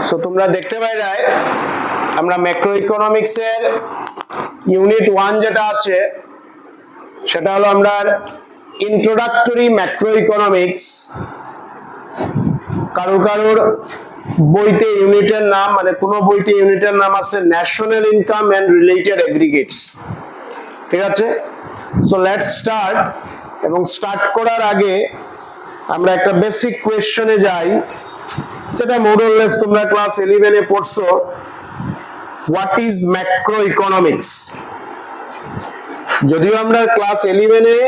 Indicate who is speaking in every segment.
Speaker 1: So তোমরা দেখতে পাইলে আমরা ম্যাক্রো ইকোনমিক্সের ইউনিট 1 যেটা আছে সেটা হলো আমরা ইন্ট্রোডাক্টরি ম্যাক্রো ইকোনমিক্স। কারোর বইতে ইউনিটের নাম মানে কোন বইতে ইউনিটের নাম আছে national income and related aggregates, ঠিক আছে? So let's start. এবং স্টার্ট করার আগে আমরা একটা বেসিক কোয়েশ্চনে যাই, যেটা মোরলেস তোমরা ক্লাস 11 এ পড়ছো। What is macro economics? যদিও আমরা ক্লাস 11 এ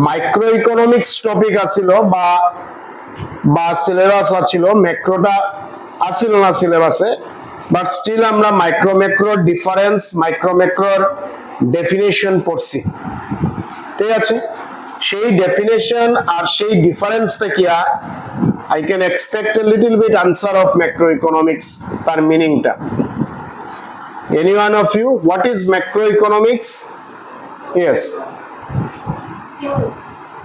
Speaker 1: মাইক্রো ইকোনমিক্স টপিক আছিল বা সিলেবাস আছিল, ম্যাক্রোটা আছিল না সিলেবাসে, বাট স্টিল আমরা ম্যাক্রোর ডিফারেন্স, ম্যাক্রোর ডেফিনেশন পড়ছি, ঠিক আছে? সেই ডেফিনেশন আর সেই ডিফারেন্স থেকে I can expect a little bit answer of macroeconomics, তার মিনিংটা। Any one of you, what is macroeconomics? Yes.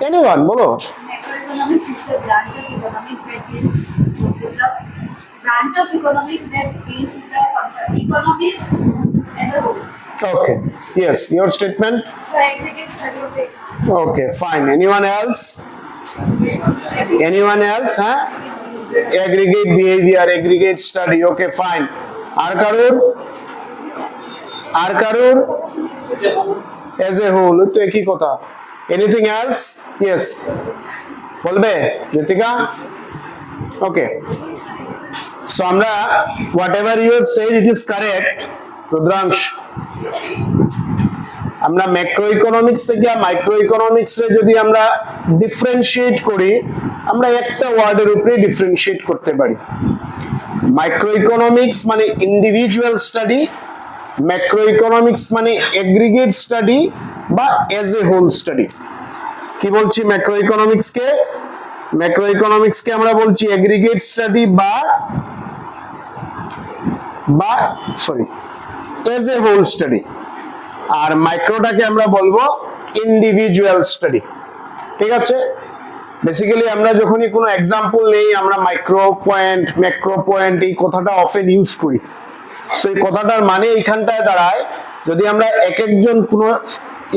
Speaker 1: Anyone, bolo.
Speaker 2: Macroeconomics is the branch of economics that deals with the branch of economics that deals with the economies as a whole.
Speaker 1: Okay. Yes. Your statement.
Speaker 2: So aggregates the
Speaker 1: Okay. Fine. Anyone else? Anyone else? Huh? Aggregate behavior, aggregate study. Okay. Fine. Ar karur as a whole. To ekhi kotha. Anything else? Yes. Bolbe, Ritika? Okay. So আমরা whatever you have said it is correct. Rudransh. আমরা macro economics থেকে micro economics রে যদি আমরা differentiate করি, আমরা একটা ওয়ার্ডের উপরে ডিফারেন্সিয়েট করতে পারি। মাইক্রো ইকোনমিক্স মানে ইন্ডিভিজুয়াল স্টাডি, ম্যাক্রো ইকোনমিক্স মানে এগ্রিগেট স্টাডি বা এজ এ হোল স্টাডি। কি বলছি ম্যাক্রো ইকোনমিক্সকে? ম্যাক্রো ইকোনমিক্সকে আমরা বলছি এগ্রিগেট স্টাডি বা sorry as a whole study, আর মাইক্রোটাকে আমরা বলবো ইন্ডিভিজুয়াল স্টাডি, ঠিক আছে? বেসিক্যালি আমরা যখনই কোনো এক্সাম্পল নেই, আমরা মাইক্রো পয়েন্ট, ম্যাক্রো পয়েন্ট এই কথাটা অফেন ইউজ করি। সো এই কথাটার মানে এইখানটায় দাঁড়ায়, যদি আমরা এক একজন কোনো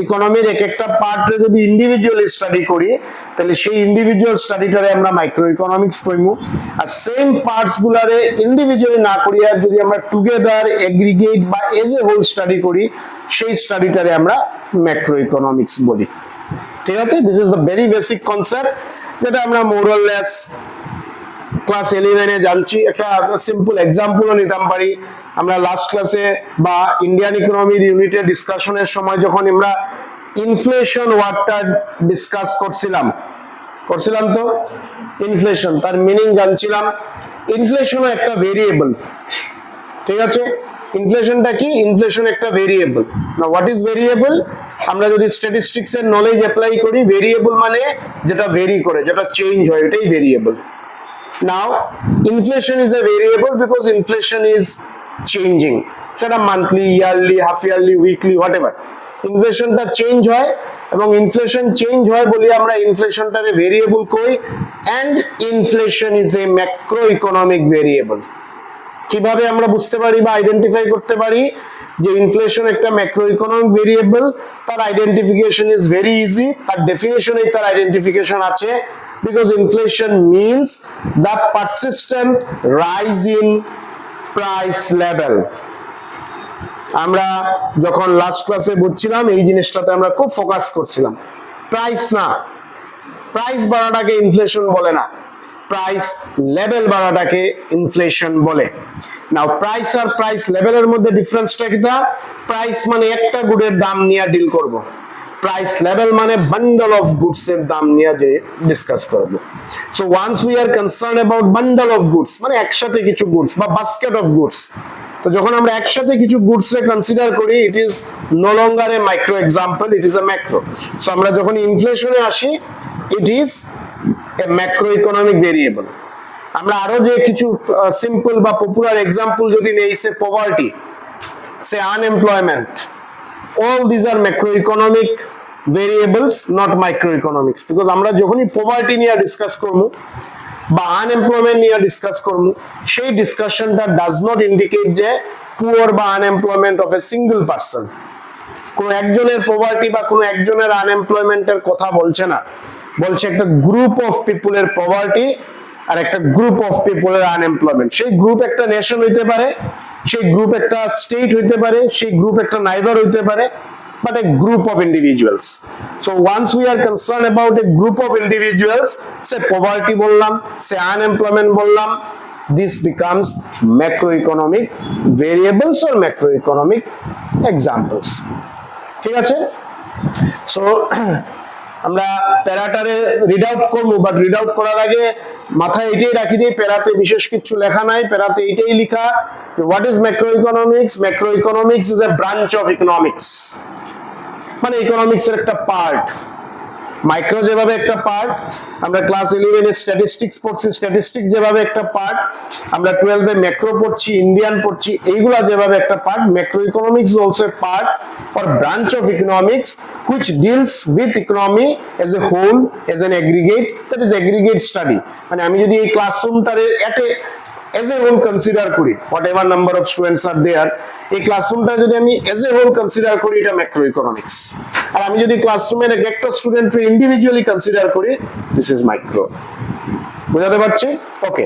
Speaker 1: ইকোনমির এক একটা পার্টে যদি ইন্ডিভিজুয়ালি স্টাডি করি, তাহলে সেই ইন্ডিভিজুয়াল স্টাডিটারে আমরা মাইক্রো ইকোনমিক্স কইমু। আর সেম পার্টস গুলারে ইন্ডিভিজুয়ালি না করি, আর যদি আমরা টুগেদার, এগ্রিগেট বা এজ এ হোল স্টাডি করি, সেই স্টাডিটারে আমরা ম্যাক্রো ইকোনমিক্স বলি, ঠিক আছে? This is the very basic concept, যেটা আমরা মোরলেস ক্লাস 11 এ জানছি। একটা সিম্পল এক্সাম্পলও নিতাম পারি। আমরা লাস্ট ক্লাসে বা ইন্ডিয়ান ইকোনমির ইউনিটে ডিসকাশনের সময় যখন আমরা ইনফ্লেশন ওয়ার্ডটা ডিসকাস করছিলাম তো ইনফ্লেশন, তার মিনিং জানছিলাম। ইনফ্লেশনও একটা ভেরিয়েবল, ঠিক আছে? ইনফ্লেশনটা কি? ইনফ্লেশন একটা ভেরিয়েবল। না, হোয়াট ইজ ভেরিয়েবল? আমরা যদি স্ট্যাটিস্টিক্স এর নলেজ অ্যাপ্লাই করি, ভেরিয়েবল মানে যেটা ভেরি করে, যেটা চেঞ্জ হয়, এটাই variable. Now, inflation is a variable because inflation is changing. সেটা monthly, yearly, half yearly, weekly, whatever. ইনফ্লেশনটা চেঞ্জ হয় এবং ইনফ্লেশন চেঞ্জ হয় বলি আমরা ইনফ্লেশনটারে ভেরিয়েবল কই। And inflation is a macro economic variable. কিভাবে আমরা বুঝতে পারি বা আইডেন্টিফাই করতে পারি যে ইনফ্লেশন একটা ম্যাক্রো ইকোনমিক ভেরিয়েবল? তার আইডেন্টিফিকেশন ইজ ভেরি ইজি। তার ডেফিনেশনেই তার আইডেন্টিফিকেশন আছে। Because inflation means the persistent rise in price level. আমরা যখন লাস্ট ক্লাসে বুঝছিলাম এই জিনিসটাতে আমরা খুব ফোকাস করছিলাম। প্রাইস না, প্রাইস বাড়াটাকে ইনফ্লেশন বলে না, প্রাইস লেভেল বাড়াটাকে ইনফ্লেশন বলে। নাও প্রাইস আর প্রাইস লেভেলের মধ্যে ডিফারেন্সটা কি? প্রাইস মানে একটা গুডের দাম নিয়ে ডিল করব, প্রাইস লেভেল মানে বান্ডল অফ গুডস এর দাম নিয়ে যে ডিসকাস করব। So once we are concern about bundle of goods মানে একসাথে কিছু গুডস বা বাস্কেট অফ গুডস, তো যখন আমরা একসাথে কিছু গুডস রে কনসিডার করি, it is no longer a micro example, it is a macro. So আমরা যখন ইনফ্লেশনে আসি, it is a macro economic variable. আমরা আরো যে কিছু সিম্পল বা পপুলার এক্সাম্পল যদি নেই, say poverty, say unemployment, all these are macroeconomic variables, not microeconomics, because আমরা যখনই পভার্টি নিয়ে ডিসকাস করব, বা আনএমপ্লয়মেন্ট নিয়ে ডিসকাস করব, সেই ডিসকাশনটা ডাজ নট ইন্ডিকেট যে পুয়ার বা unemployment of a single person, কোন একজনের পভার্টি বা কোন একজনের আনএমপ্লয়মেন্টের কথা বলছে না, বলছে একটা গ্রুপ অফ পিপুলের পভার্টি আর একটা গ্রুপ অফ পিপুলের আনএমপ্লয়মেন্ট। সেই গ্রুপ একটা নেশন হইতে পারে, সেই গ্রুপ একটা স্টেট হইতে পারে, সেই গ্রুপ একটা নাইবার হইতে পারে, but a group of individuals. So once we are concerned about a group of individuals, say poverty bollam, say unemployment bollam, this becomes macroeconomic variables or macroeconomic examples. ঠিক আছে? So আমরা প্যারাটারে read out করবো, but read out করার আগে মাথায় এটাই রাখি দিই, প্যারাতে বিশেষ কিছু লেখা নাই, প্যারাতে এটাই লেখা what is macroeconomics. Macroeconomics is a branch of economics, মানে ইকোনমিক্স এর একটা পার্ট। মাইক্রো যেভাবে একটা পার্ট, আমরা ক্লাস 11 এ স্ট্যাটিস্টিক্স পড়ছি, স্ট্যাটিস্টিক্স যেভাবে একটা পার্ট, আমরা 12 এ ম্যাক্রো পড়ছি, ইন্ডিয়ান পড়ছি, এইগুলা যেভাবে একটা part, macro economics also a part or branch of economics which deals with economy as a whole, as an aggregate, that is aggregate study। মানে আমি যদি এই ক্লাসরুমটারে as a whole consider করি, whatever number of students are there, এই ক্লাসরুমটা যদি আমি as a whole consider করি, এটা ম্যাক্রো ইকোনমিক্স। আর আমি যদি ক্লাসরুমের একটা স্টুডেন্টকে ইন্ডিভিজুয়ালি কনসিডার করি, দিস ইজ মাইক্রো। বুঝাতে পারছি? ওকে,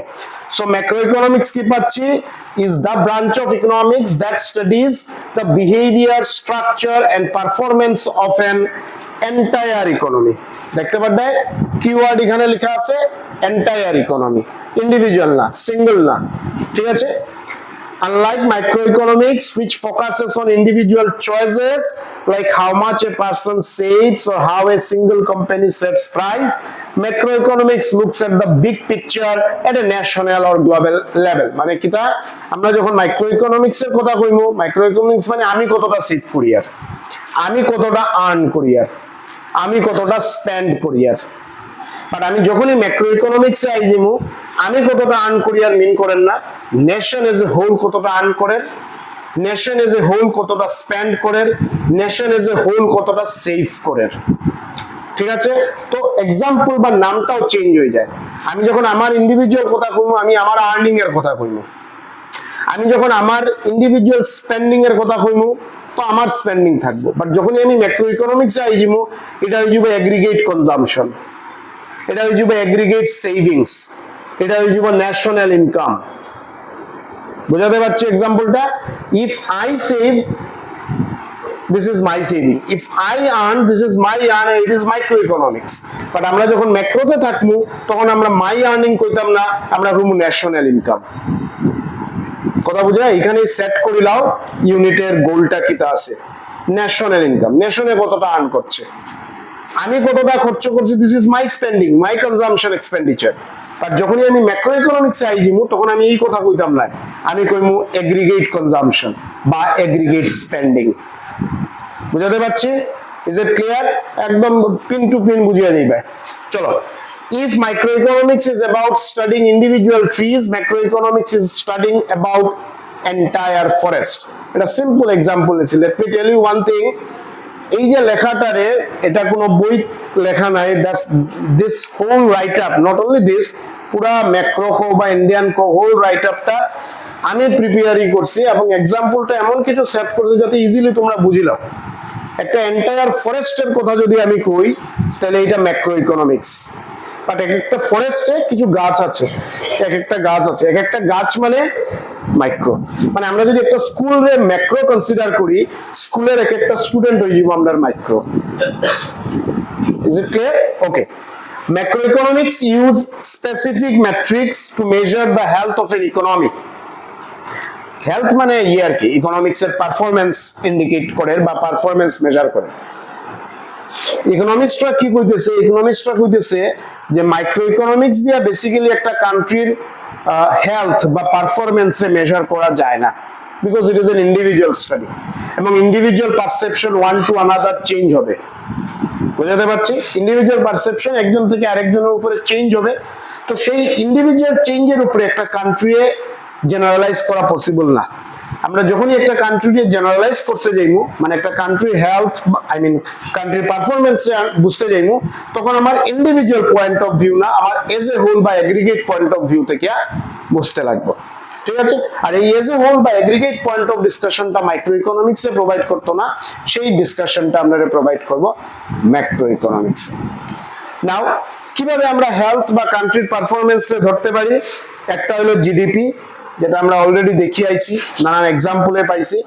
Speaker 1: সো ম্যাক্রো ইকোনমিক্স কি পাচ্ছি? is the branch of economics that studies the behavior, structure and performance of an entire economy। দেখতে পাচ্ছেন কিওয়ার্ড এখানে লেখা আছে entire economy, ইন্ডিভিজুয়াল না, সিঙ্গেল না, ঠিক আছে? Unlike microeconomics, which focuses on individual choices like how much a person saves or how a single company sets price, macroeconomics looks at the big picture at a national or global level। মানে কিটা, আমরা যখন মাইক্রোইকোনমিক্স এর কথা কইমু, মাইক্রোইকোনমিক্স মানে আমি কতটা save করি আর, আমি কতটা আর্ন করি আর, আমি কতটা স্পেন্ড করি আর। বাট আমি যখনই ম্যাক্রো ইকোনমিক্সে আইজিমু, আমি কতটা আর্ন করি আর মিন করেন না, নেশন এজ এ হোল কতটা আর্ন করেন, নেশন এজ এ হোল কতটা স্পেন্ড করেন, নেশন এজ এ হোল কতটা সেভ করেন। ঠিক আছে? তো এক্সাম্পল বা নামটাও চেঞ্জ হয়ে যায়। আমি যখন আমার ইন্ডিভিজুয়াল কথা কইমু, আমি আমার আর্নিং এর কথা কইমু। আমি যখন আমার ইন্ডিভিজুয়াল স্পেন্ডিং এর কথা কইমু, তো আমার স্পেন্ডিং থাকবো। বাট যখনই আমি ম্যাক্রো ইকোনমিক্সে আইজিমু, এটা হয়ে যাবে এগ্রিগেট কনজাম্পশন, এটা হয়ে যাবে এগ্রিগেট সেভিংস, এটা হয়ে যাবে ন্যাশনাল ইনকাম। বুঝাতে পারছি এক্সাম্পলটা? If I save, this is my saving, if I earn, this is my earn, and it is microeconomics। But আমরা যখন ম্যাক্রোতে থাকবো, তখন আমরা মাই আর্নিং কইতাম না, আমরা কইমু ন্যাশনাল ইনকাম। কথা বুঝা? এখানে সেট করে লাও ইউনিটের গোলটা কিটা আছে, ন্যাশনাল ইনকাম, নেশনে কতটা আর্ন করছে, আমি কতটা খরচ করছি, this is my spending, my consumption expenditure. But যখনই আমি ম্যাক্রো ইকোনমিক্সে আইজিমু, তখন আমি এই কথা কইতাম না, আমি কইমু এগ্রিগেট কনজাম্পশন বা এগ্রিগেট স্পেন্ডিং। বুঝাতে পারছি? Is it clear? একদম পিন টু পিন বুঝিয়ে দিবে। চলো, if microeconomics is about studying individual trees, macroeconomics is studying about entire forest। এটা সিম্পল এক্সাম্পল আছে। Let me tell you one thing, এই যে লেখাটারে, এটা কোনো বই লেখা নাই, this whole write up, not only this, পুরা ম্যাক্রো কো বা ইন্ডিয়ান কো হোল রাইট আপটা আমি প্রিপেয়ারই করছি, এবং এক্সাম্পলটা এমন কিছু সেট করছি যাতে ইজিলি তোমরা বুঝিলাম। একটা এন্টায়ার ফরেস্টের কথা যদি আমি কই, তাহলে এটা ম্যাক্রো ইকোনমিক্স। বাট এক একটা ফরেস্টে কিছু গাছ আছে, এক একটা গাছ আছে, এক একটা গাছ মানে মাইক্রো। মানে আমরা যদি একটা স্কুলের ম্যাক্রো কনসিডার করি, স্কুলের এক একটা স্টুডেন্ট হয়ে যাব আমরা micro. Is it clear? Okay, macroeconomics use specific metrics to measure the health of an economy। Health মানে আর কি, ইকোনমিক্স এর পারফরম্যান্স ইন্ডিকেট করে বা পারফরম্যান্স মেজার করে। ইকোনমিস্টরা কি কইতেছে? ইকোনমিস্টরা কইতেছে যে মাইক্রো ইকোনমিক্স দিয়া বেসিক্যালি একটা কান্ট্রির হেলথ বা পারফরম্যান্স রে মেজার করা যায় না, because it is an individual study, এবং individual perception one to another change হবে। বুঝাতে পারছি? ইন্ডিভিজুয়াল পারসেপশন একজন থেকে আরেকজনের উপরে চেঞ্জ হবে। তো সেই ইন্ডিভিজুয়াল চেঞ্জের উপরে একটা কান্ট্রি জেনারেলাইজ করা পসিবল না। আমরা যখনই একটা কান্ট্রিকে জেনারেলাইজ করতে যাইমু, মানে একটা কান্ট্রি হেলথ কান্ট্রির পারফরমেন্স বুঝতে যাইমু, তখন আমার ইন্ডিভিজুয়াল পয়েন্ট অফ ভিউ না, আমার এজ এ হোল বা এগ্রিগেট পয়েন্ট অফ ভিউ থেকে বুঝতে লাগবে। ঠিক আছে? আর এই এজ এ হোল বা এগ্রিগেট পয়েন্ট অফ ডিসকাশনটা মাইক্রো ইকোনমিক্সে প্রোভাইড করতো না, সেই ডিসকাশনটা আমরা প্রোভাইড করব ম্যাক্রো ইকোনমিক্সে। নাও কিভাবে আমরা হেলথ বা কান্ট্রির পারফরমেন্স ধরতে পারি? একটা হলো জিডিপি, যেটা আমরা অলরেডি দেখিয়ে আইছি, নানান এক্সাম্পলে পাইছি।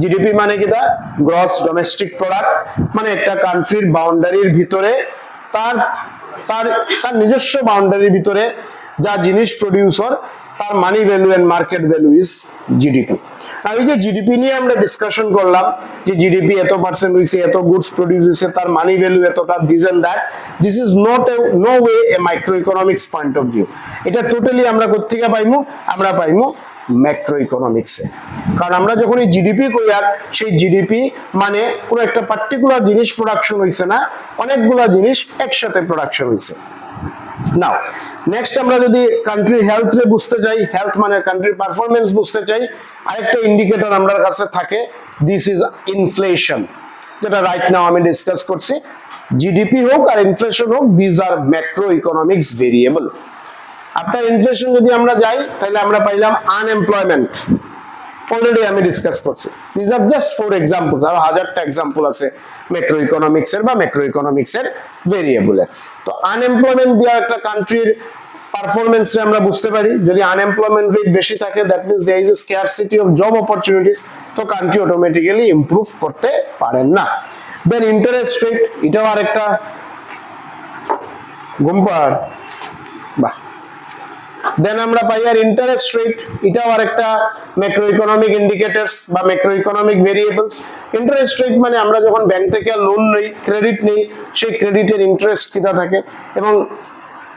Speaker 1: জিডিপি মানে কি? দা গ্রস ডোমেস্টিক প্রোডাক্ট, মানে একটা কান্ট্রির বাউন্ডারির ভিতরে তার তার তার নিজস্ব বাউন্ডারির ভিতরে যা জিনিস প্রডিউস হয় তার money value and market value is GDP. আর এই যে জিডিপি নিয়ে আমরা ডিসকাশন করলাম যে জিডিপি এত পার্সেন্ট হইছে, এত গুডস প্রডিউস হইছে, তার মানি ভ্যালু এতটা, this and that, this is not no way a micro economics point of view. এটা টোটালি আমরা কোত্থেকে পাইমু? আমরা পাইমু ম্যাক্রো ইকোনমিক্সে। কারণ আমরা যখন এই জিডিপি করি, আর সেই জিডিপি মানে পুরো একটা পার্টিকুলার জিনিস প্রোডাকশন হইছে না, অনেকগুলা জিনিস একসাথে প্রোডাকশন হইছে। নাও নেক্সট আমরা যদি কান্ট্রি হেলথ রে বুঝতে চাই, হেলথ মানে কান্ট্রির পারফরমেন্স বুঝতে চাই, আরেকটা ইন্ডিকেটর আমার কাছে থাকে, দিস ইজ ইনফ্লেশন, যেটা রাইট নাও আমি ডিসকাস করছি। জিডিপি হোক আর ইনফ্লেশন হোক, this are macro economics variable. After inflation যদি আমরা যাই, তাহলে আমরা পাইলাম আনএমপ্লয়মেন্ট, অলরেডি আমি ডিসকাস করছি। দিস আর জাস্ট 4 এক্সাম্পলস, আর হাজারটা এক্সাম্পল আছে ম্যাক্রো ইকোনমিক্স এর বা ম্যাক্রো ইকোনমিক্স এর ভেরিয়েবলের। তো আনএমপ্লয়মেন্ট দিয়ে একটা কান্ট্রির পারফরমেন্স আমরা বুঝতে পারি। যদি আনএমপ্লয়মেন্ট রেট বেশি থাকে, that means there is a scarcity of job opportunities, তো কান্ট্রি অটোমেটিক্যালি ইমপ্রুভ করতে পারেন না। দেন ইন্টারেস্ট রেট, এটাও আরেকটা ঘুমপাড়, বাহ। দেন আমরা পাই আর ইন্টারেস্ট রেট, এটাও আরেকটা ম্যাক্রো ইকোনমিক ইন্ডিকেটরস বা macro economic variables. Interest rate মানে আমরা যখন ব্যাংক থেকে লোন নেই, ক্রেডিট নেই, সেই ক্রেডিটের ইন্টারেস্ট কিটা থাকে। এবং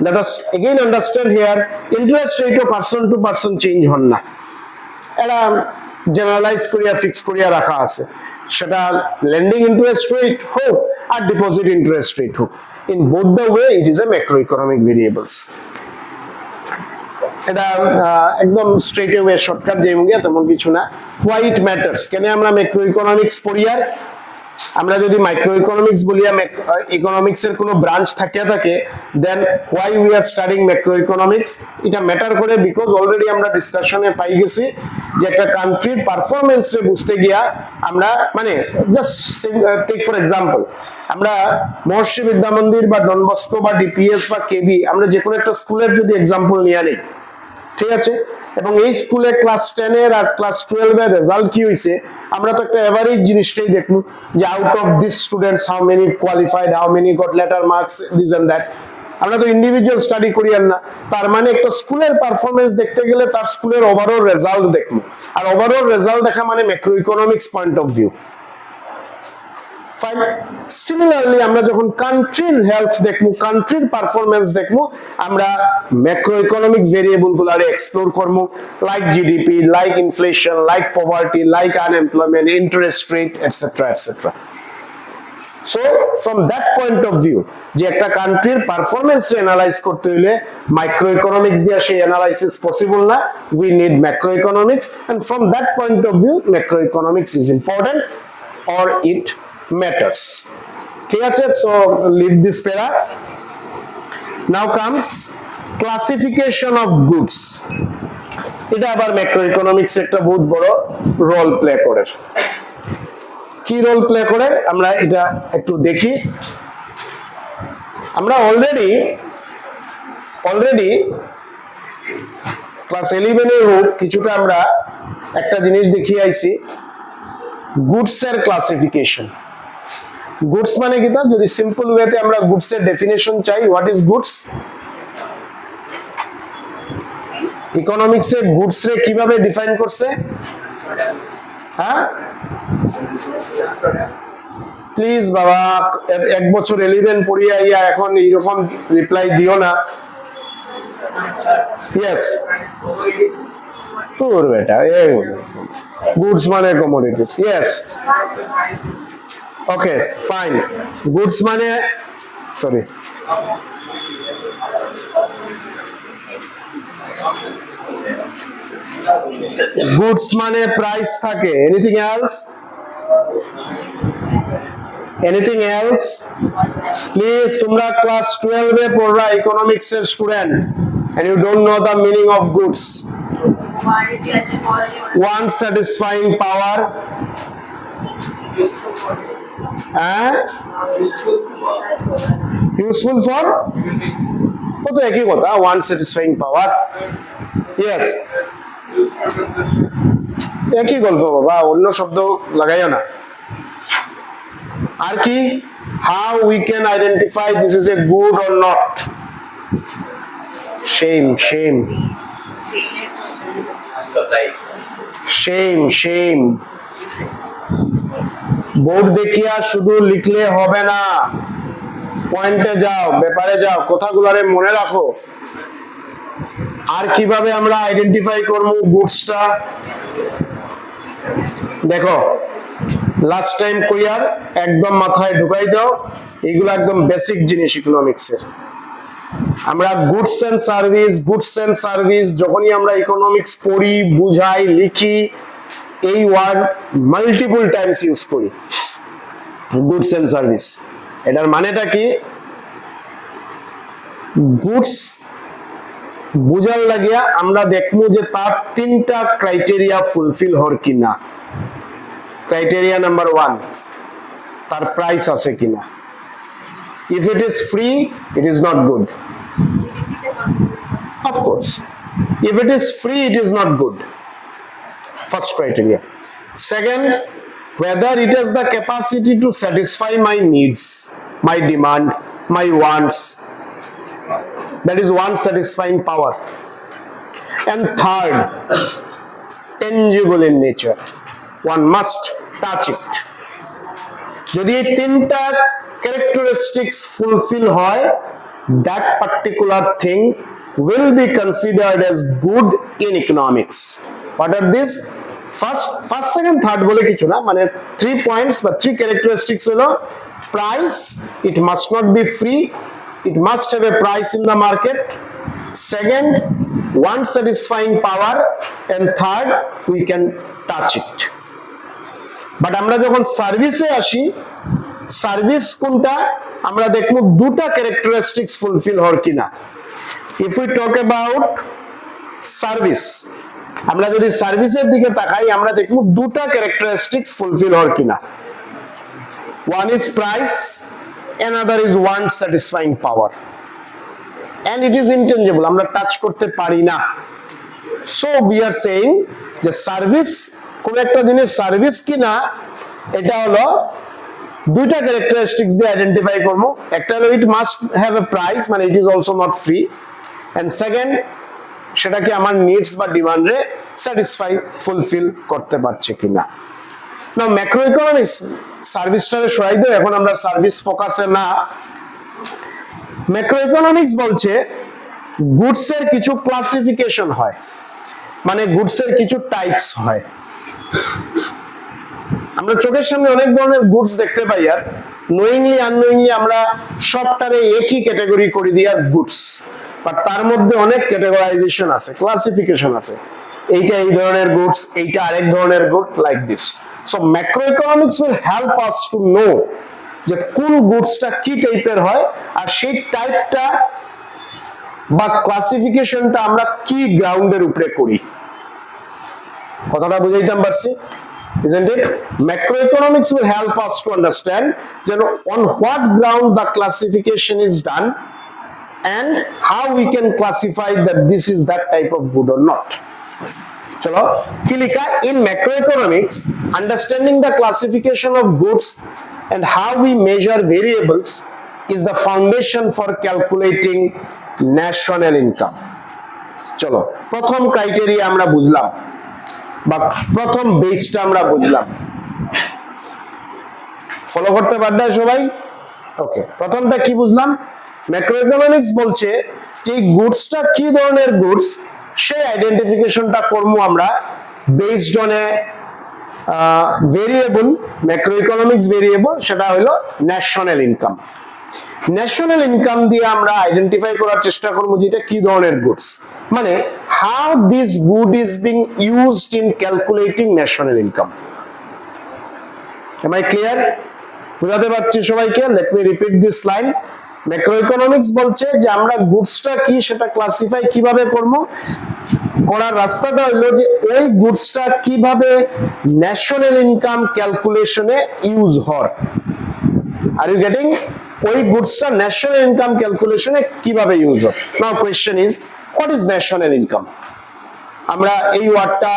Speaker 1: let us again understand here, interest rate ও পার্সন টু পার্সন চেঞ্জ হন না, এটা জেনারেলাইজ করিয়া ফিক্স করিয়া রাখা আছে, সেটা লেন্ডিং ইন্টারেস্ট রেট হোক আর ডিপোজিট ইন্টারেস্ট রেট হোক, in both the way it is a macro economic variables. এটা একদম স্ট্রেট ওয়ে শর্টকাট যে মুগে তেমন কিছু না। হোয়াই ইট ম্যাটার্স, কেন আমরা ম্যাক্রো ইকোনমিক্স পড়ি? আর আমরা যদি মাইক্রো ইকোনমিক্স বলি, ইকোনমিক্স এর কোনো ব্রাঞ্চ থাকে then why we are studying macro economics, এটা ম্যাটার করে বিকজ অলরেডি আমরা ডিসকাশনে পাই গেছি যে একটা কান্ট্রির পারফরমেন্স রে বুঝতে গিয়া আমরা মানে জাস্ট টেক ফর এক্সাম্পল, আমরা মহর্ষি বিদ্যা মন্দির বা ডন বস্কো বা ডিপিএস বা কেবি, আমরা যে কোনো একটা স্কুলের যদি এক্সাম্পল নিয়ে নেই, ঠিক আছে, এবং এই স্কুলে ক্লাস 10 এর আর ক্লাস 12 এর রেজাল্ট কি হইছে, আমরা তো একটা এভারেজ জিনিসটাই দেখব যে out of this students how many qualified, how many got letter marks, this and that. আমরা তো ইন্ডিভিজুয়াল স্টাডি করি না, তার মানে একটা স্কুলের পারফরমেন্স দেখতে গেলে তার স্কুলের ওভারঅল রেজাল্ট দেখব, আর ওভারঅল রেজাল্ট দেখা মানে macro economics point of view. Fine. Similarly আমরা যখন কান্ট্রির হেলথ দেখবো, কান্ট্রির পারফরমেন্স দেখবো, আমরা ম্যাক্রো ইকোনমিক্স ভেরিয়েবল গুলারে এক্সপ্লোর করবো, like GDP, like inflation, like poverty, like unemployment, interest rate, etcetera etcetera. So from that point of view, যে একটা কান্ট্রির পারফরমেন্স অ্যানালাইজ করতে হলে মাইক্রো ইকোনমিক্স দিয়ে সেই অ্যানালাইসিস পসিবল না, we need macro economics, and from that point of view macro economics is important or it matters. ঠিক আছে, so leave this para. Now comes classification of goods. এটা আবার macro economics একটা বহুত বড় রোল প্লে করে। কি রোল প্লে করে আমরা এটা একটু দেখি। আমরা অলরেডি ক্লাস 11 এ হোক কিছুটা আমরা একটা জিনিস দেখিয়ে আইছি, গুডস এর ক্লাসিফিকেশন। গুডস মানে কি? তা যদি সিম্পল ওয়েতে আমরা গুডস এর ডেফিনেশন চাই, what is goods? Economics A goods রে কিভাবে ডিফাইন করছে? হ্যাঁ প্লিজ বাবা, এক বছর 11 পড়িয়া ইয়া এখন এইরকম রিপ্লাই দিও না। ইয়েস, তোর বেটা গুডস মানে commodities. Yes, okay fine. Goods মানে সরি গুডস মানে প্রাইস থাকে, anything else? Anything else? Please, তোমরা ক্লাস 12 এ পড়রা ইকোনমিক্স এর student, and you don't know the meaning of goods. One satisfying power, useful for, ও তো একই কথা, one satisfying power. Yes, একই গল্প বাবা, অন্য শব্দ লাগাইও না। আর কি? How we can identify this is a good or not? Shame, shame, shame, shame. Board দেখিয়া শুধু লিখলে হবে না, পয়েন্টে যাও, ব্যাপারে যাও, কথাগুলারে মনে রাখো। আর কিভাবে আমরা আইডেন্টিফাই করবো গুডসটা? দেখো, লাস্ট টাইম কইয়ার একদম মাথায় ঢুকাই দাও, এগুলো একদম বেসিক জিনিস ইকোনমিক্সের। আমরা গুডস এন্ড সার্ভিস যখনই আমরা ইকোনমিক্স পড়ি, বুঝাই, লিখি, এই ওয়ার্ড মাল্টিপল টাইমস ইউজ করি, গুডস এন্ড সার্ভিস। এটার মানেটা কি? গুডস বুঝার লাগিয়া আমরা দেখবো যে তার 3টা ক্রাইটেরিয়া ফুলফিল হর কিনা। ক্রাইটেরিয়া নাম্বার 1, তার প্রাইস আছে কিনা। If it is free, it is not good, of course. If it is free, it is not good. First criteria. Second, whether it has the capacity to satisfy my needs, my demand, my wants. That is one satisfying power. And third, tangible in nature. One must touch it. যদি এই 3টা characteristics fulfill হয়, that particular thing will be considered as good in economics. What are these? First, second, third বলে কিছু না, মানে 3 points বা 3 characteristics হলো price, it must not be free, it must have a price in the market. Second, one satisfying power, and third, we can touch it. But আমরা যখন সার্ভিসে আসি, সার্ভিস কোনটা? আমরা দেখব 2টা ক্যারেক্টারিস্টিক্স ফুলফিল হর কিনা। If we talk about service, আমরা যদি সার্ভিসের দিকে তাকাই, আমরা দেখব 2টা ক্যারেক্টারিস্টিক্স ফুলফিল হর কিনা। One is price, another is one satisfying power, and it is intangible, আমরা টাচ করতে পারি না। সো উই আর সেইং যে সার্ভিস, কোন একটা জিনিস সার্ভিস কিনা, এটা হলো 2টা ক্যারেক্টারিস্টিক্স দিয়ে আইডেন্টিফাই করবো। একটা হলো it must have a price, মানে it is also not free, and second, সেটা কি আমার নিডস বা ডিমান্ডে স্যাটিসফাই, ফুলফিল করতে পারছে কিনা। না, ম্যাক্রো ইকোনমিক্স সার্ভিসটারে সরাই দেয়, এখন আমরা সার্ভিস ফোকাসে না। ম্যাক্রো ইকোনমিক্স বলছে গুডসের কিছু ক্লাসিফিকেশন হয়, মানে গুডসের কিছু টাইপস হয়। আমরা চোখের সামনে অনেক ধরনের গুডস দেখতে পাই, আর নোয়িংলি আননোয়িংলি আমরা সবটারে একই ক্যাটাগরি করে দিই আর গুডস, বাট তার মধ্যে অনেক ক্যাটাগরাইজেশন আছে, ক্লাসিফিকেশন আছে। এইটা এই ধরনের গুডস, এইটা আরেক ধরনের good, like this. So macro economics will help us to know যে কোন গুডসটা কি টাইপের হয়, আর সেই টাইপটা বা ক্লাসিফিকেশনটা আমরা কি গ্রাউন্ডের উপরে করি। কথাটা বুঝাইতাম পারছি? Isn't it? Macroeconomics will help us to understand on what ground the classification is done and how we can classify that this is that type of good or not. Chalo, ki likha? In macroeconomics, understanding the classification of goods and how we measure variables is the foundation for calculating national income. Chalo, prothom criteria amra bujlam, বা প্রথম বেসটা আমরা বুঝলাম। Follow করতে পারবে সবাই? ওকে, প্রথমটা কি বুঝলাম? ম্যাক্রো ইকোনমিক্স বলছে যে গুডসটা কি ধরনের গুডস, সেই আইডেন্টিফিকেশনটা করবো আমরা based on a variable, macro economics variable, সেটা হলো ন্যাশনাল ইনকাম। ন্যাশনাল ইনকাম দিয়ে আমরা আইডেন্টিফাই করার চেষ্টা করবো যেটা কি ধরনের গুডস। মানে how this good is being used in calculating national income. Am I clear? বুঝাতে পারছি সবাইকে? Let me repeat this line. Macro economics বলছে যে আমরা গুডসটা কি সেটা ক্লাসিফাই কিভাবে করব, করার রাস্তাটা হলো যে ওই গুডসটা কিভাবে ন্যাশনাল ইনকাম ক্যালকুলেশনে ইউজ হয়। Are you getting? ওই গুডসটা ন্যাশনাল ইনকাম ক্যালকুলেশনে কিভাবে ইউজ হয়। Now question is what is national income? আমরা এই ওয়ার্ডটা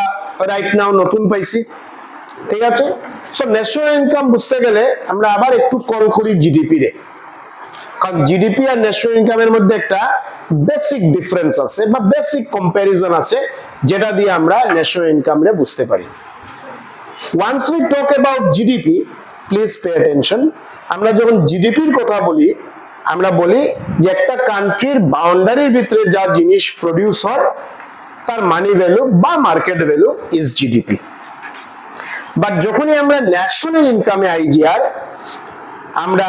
Speaker 1: রাইট নাও নতুন পাইছি, ঠিক আছে? সো ন্যাশনাল ইনকাম বুঝতে গেলে আমরা আবার একটু কল করি জিডিপি রে, কারণ জিডিপি আর ন্যাশনাল ইনকামের মধ্যে একটা বেসিক ডিফারেন্স আছে বা বেসিক কম্প্যারিজন আছে যেটা দিয়ে আমরা ন্যাশনাল ইনকাম রে বুঝতে পারি। Once we talk about GDP, please pay attention. আমরা যখন জিডিপির কথা বলি, আমরা বলি যে একটা কান্ট্রির বাউন্ডারির ভিতরে যা জিনিস প্রডিউস হয় তার মানি ভ্যালু বা market value is GDP. But যখনই আমরা ন্যাশনাল ইনকামে আইজিআর, আমরা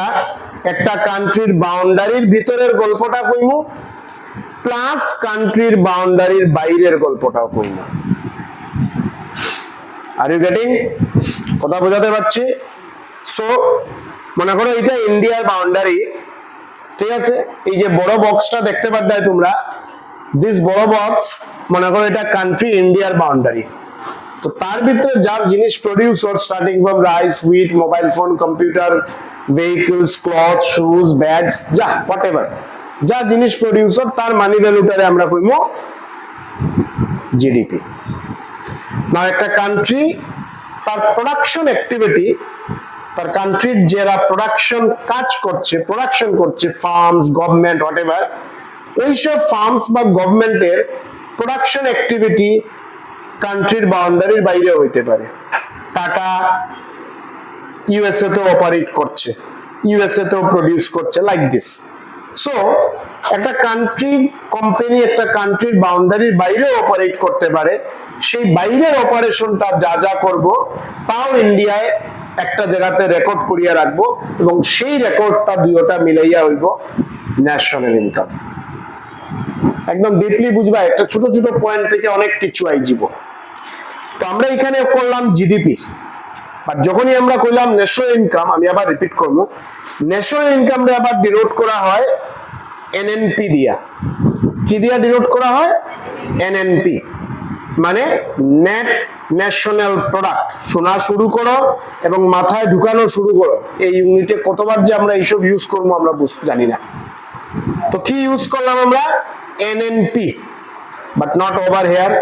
Speaker 1: একটা কান্ট্রির বাউন্ডারির ভিতরের গল্পটা কইমু প্লাস কান্ট্রির বাউন্ডারির বাইরের গল্পটাও কইমু। আর ইউ গেটিং? কথা বোঝাতে পারছি? সো মনে করো এটা ইন্ডিয়ার বাউন্ডারি, ঠিক আছে? এই যে বড় বক্সটা দেখতে পাচ্ছ তোমরা, দিস বড় বক্স মনে করো এটা কান্ট্রি ইন্ডিয়ার বাউন্ডারি। তো তার ভিতরে যা জিনিস প্রডিউস হয় starting from rice, wheat, mobile phone, computer, vehicles, cloth, shoes, bags, যা হোয়াটএভার যা জিনিস প্রডিউস হয় তার মানি ভ্যালুটারে আমরা কইমু জিডিপি। না একটা কান্ট্রি তার প্রোডাকশন অ্যাক্টিভিটি, তার কান্ট্রির যারা প্রোডাকশন কাজ করছে, প্রোডাকশন করছে, ফার্মস, গভর্নমেন্ট, হোয়াটএভার, ওইসব ফার্মস বা গভর্নমেন্টের প্রোডাকশন অ্যাক্টিভিটি কান্ট্রির বাউন্ডারির বাইরে হইতে পারে। টাটা ইউএসএ তেও অপারেট করছে, ইউএসএ তেও প্রডিউস করছে, লাইক দিস। সো একটা কান্ট্রি কোম্পানি একটা কান্ট্রির বাউন্ডারির বাইরেও অপারেট করতে পারে। সেই বাইরের অপারেশনটা যা যা করব তাও ইন্ডিয়ায় একটা জায়গাতে রেকর্ড করিয়া রাখবো এবং সেই রেকর্ডটা দুইটা মিলাইয়া হইব ন্যাশনাল ইনকাম। একদম ডিপলি বুঝবা, একটা ছোট ছোট পয়েন্ট থেকে অনেক কিছু আইজিব। তো আমরা এখানে করলাম জিডিপি, আর যখনই আমরা কইলাম ন্যাশনাল ইনকাম, আমি আবার রিপিট করব, ন্যাশনাল ইনকাম রে আবার ডিনোট করা হয় এনএনপি দিয়া। কি দিয়া ডিনোট করা হয়? এনএনপি মানে নেট ন্যাশনাল প্রোডাক্ট। শোনা শুরু করো এবং মাথায় ঢুকানো শুরু করো। এই ইউনিটে কতবার যে আমরা এইসব ইউজ করবো আমরা জানি না। তো কি ইউজ করলাম আমরা? NNP, but not over here.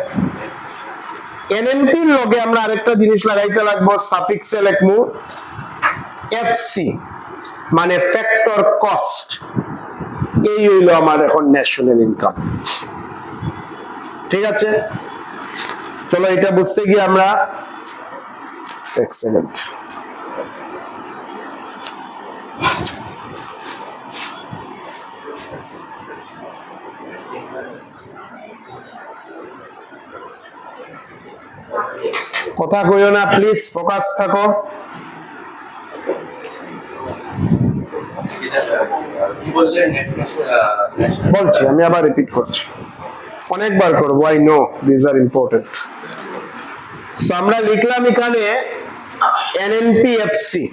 Speaker 1: NNP লগে আমরা আরেকটা জিনিস লাগাইতে লাগবো, সাফিক্সে লিখমু এফসি মানে ফ্যাক্টর কস্ট। এই হইলো আমার এখন ন্যাশনাল ইনকাম। ঠিক আছে, চলো এটা বুঝতে গিয়ে আমরা এক্সেলেন্ট কথা কইও না প্লিজ, ফোকাস থাকো। বলছি আমি আবার রিপিট করছি, অনেকবার করবো, I know this are important. So আমরা লিখলাম এখানে এনএনপিএফসি।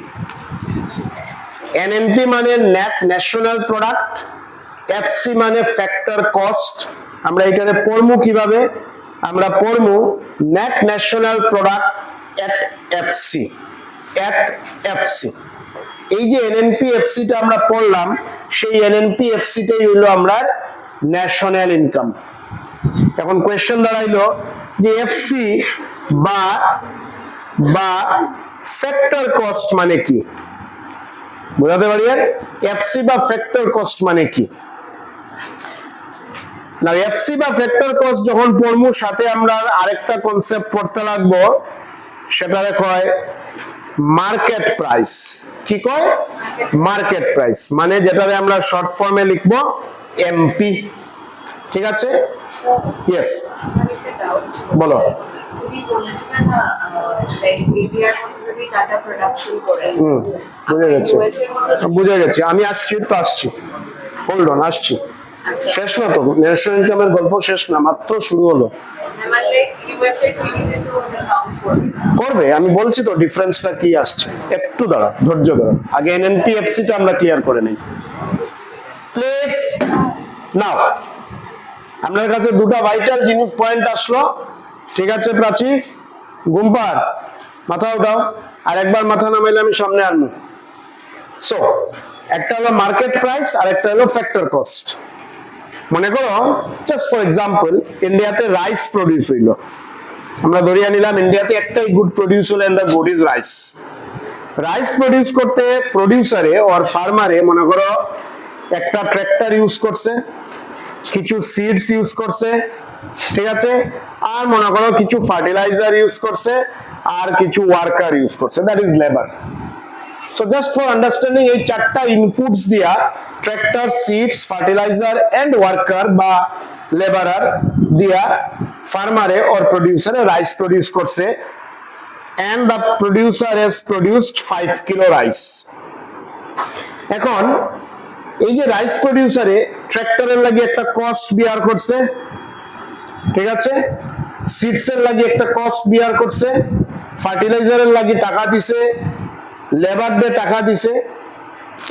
Speaker 1: এনএনপি মানে নেট ন্যাশনাল প্রোডাক্ট, এফসি মানে ফ্যাক্টর কস্ট। আমরা এখানে পড়মু কিভাবে? আমরা পড়মু net national product at FC, at FC. এই যে এনএনপিএফসিটা আমরা পড়লাম, সেই এনএনপিএফসিটাই হইলো আমরা ন্যাশনাল ইনকাম। এখন কোয়েশ্চেন দাঁড়াইলো যে এফসি বা ফ্যাক্টর কস্ট মানে কি? বুঝাতে পারি? এফসি বা ফ্যাক্টর কস্ট মানে কি? না, এফসি বা ফ্যাক্টর কস্ট যখন পড়মু সাথে আমরা আরেকটা কনসেপ্ট পড়তে লাগবো, সেটা কয় মার্কেট প্রাইস। কি কয়? মার্কেট প্রাইস মানে যেটারে আমরা শর্ট ফর্মে লিখবো এমপি। ঠিক আছে? ইয়েস, বলো। বুঝে গেছি, আমি আসছি তো, আসছি, হোল্ড অন, আসছি।
Speaker 2: আচ্ছা
Speaker 1: শেষ না তো, ন্যাশনাল ইনকামের গল্প শেষ না, মাত্র শুরু হলো।
Speaker 2: মানে ইউএসএ টিভিতে তো কাউন্ট করবে না।
Speaker 1: করবে, আমি বলছি তো ডিফারেন্সটা কি আসছে, একটু দাঁড়া, ধৈর্য ধরো, আগে এনএনপিএফসি টা আমরা ক্লিয়ার করে নেই। প্লেস নাও, আপনার কাছে দুটো ভাইটাল জিনিস পয়েন্ট আসলো, ঠিক আছে প্রাচী, গুম্পার মাথা উঠাও, আর একবার মাথা নামাইলে আমি সামনে আনবো। সো একটা হলো মার্কেট প্রাইস আর একটা হলো ফ্যাক্টর কস্ট। মনে করো জাস্ট ফর এক্সাম্পল ইন্ডিয়াতে রাইস প্রডিউস হইলো, আমরা ধরিয়া নিলাম ইন্ডিয়াতে একটাই গুড প্রডিউস হলো, and the good is rice. Rice produce করতে প্রডিউসারে ওর ফার্মারে মনে করো একটা ট্র্যাক্টর ইউজ করছে, কিছু সিডস ইউজ করছে, ঠিক আছে, আর মনে করো কিছু ফার্টিলাইজার ইউজ করছে, আর কিছু ওয়ার্কার ইউজ করছে, that is labour. So just for understanding এই চারটা ইনপুটস দিয়া tractor, seeds, fertiliser and worker বা লেবারার দিয়া ফার্মারে অর প্রডিউসারে রাইস প্রডিউস করছে, and the producer has produced 5 kilo rice. এখন এই যে রাইস প্রডিউসারে ট্র্যাক্টরের লাগি একটা কস্ট বিয়ার করছে, ঠিক আছে, সিডস এর লাগি একটা কস্ট বিয়ার করছে, ফার্টিলাইজারের লাগি টাকা দিছে, লেবার দিয়ে টাকা দিছে।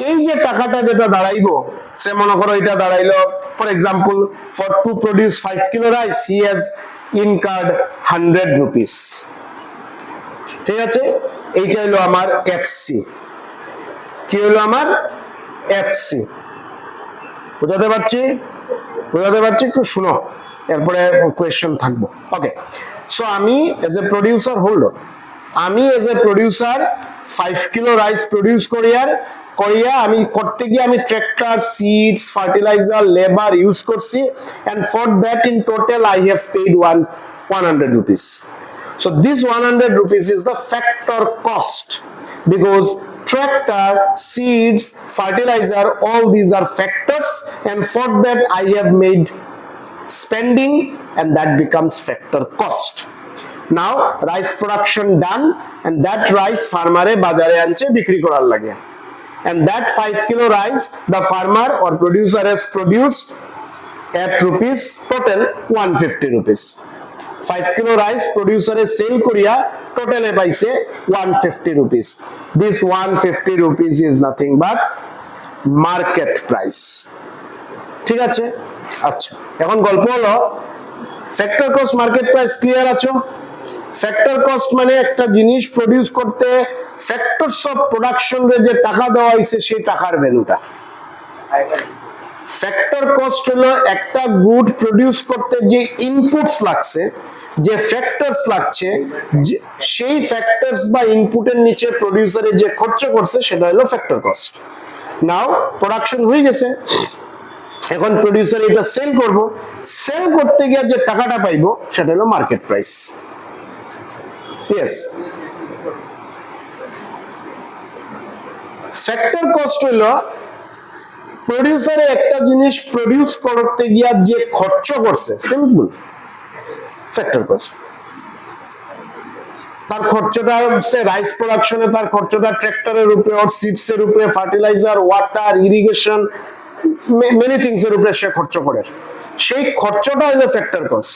Speaker 1: এই যে টাকাটা যেটা দাঁড়াইবো, সে মনে করো এটা দাঁড়াইলো for example for to produce 5 kilo rice he has incurred 100 rupees, ঠিক আছে, এইটা হলো আমার এফসি। কি হলো আমার এফসি? বুঝাতে পারছি? বুঝাতে পারছি? একটু শুনো, এরপরে কোয়েশ্চেন থাকবো। ওকে, সো আমি এজ এ প্রডিউসার হোল্ডার, আমি as a producer 5 kilo rice produce করিয়া আমি করতে গিয়ে আমি tractor, seeds, fertiliser, labour use করছি, and for that in total I have paid 100 rupees. So this 100 rupees is the factor cost, because tractor, seeds, fertilizer, all these are factors, and for that I have made spending, and that becomes factor cost. Now rice production done, and that rice farmer e bazare anche bikri korar lage, and that 5 kilo rice the farmer or producer has produced at rupees total 150 rupees. 5 kilo rice producer sell korea total e paise 150 rupees. This 150 rupees is nothing but market price, ঠিক আছে? আচ্ছা, এখন গল্প হলো factor cost, market price, clear আছো? Factor cost মানে একটা জিনিস প্রডিউস করতে ফ্যাক্টরস অফ প্রোডাকশন রে যে টাকা দেওয়া হইছে সেই টাকার ভ্যালুটা। ফ্যাক্টর কস্ট হলো একটা গুড প্রডিউস করতে যে ইনপুটস লাগছে, যে ফ্যাক্টরস লাগছে, সেই ফ্যাক্টরস বা ইনপুটের নিচে প্রডিউসারে যে খরচ করছে সেটা হলো ফ্যাক্টর কস্ট। নাও প্রোডাকশন হয়ে গেছে, এখন প্রডিউসার এটা সেল করব, সেল করতে গিয়ে যে টাকাটা পাইবো সেটা হলো market price. Yes, factor cost হলো প্রডিউসারে একটা জিনিস প্রডিউস করতে গিয়া যে খরচ করছে, সিম্পল ফ্যাক্টর কস্ট। তার খরচটা সে রাইস প্রোডাকশনে, তার খরচটা ট্র্যাক্টরের উপরে, ওর সিডস এর উপরে, fertiliser, water, irrigation, many things এর উপরে সে খরচ করে, সেই খরচটা হলো ফ্যাক্টর কস্ট।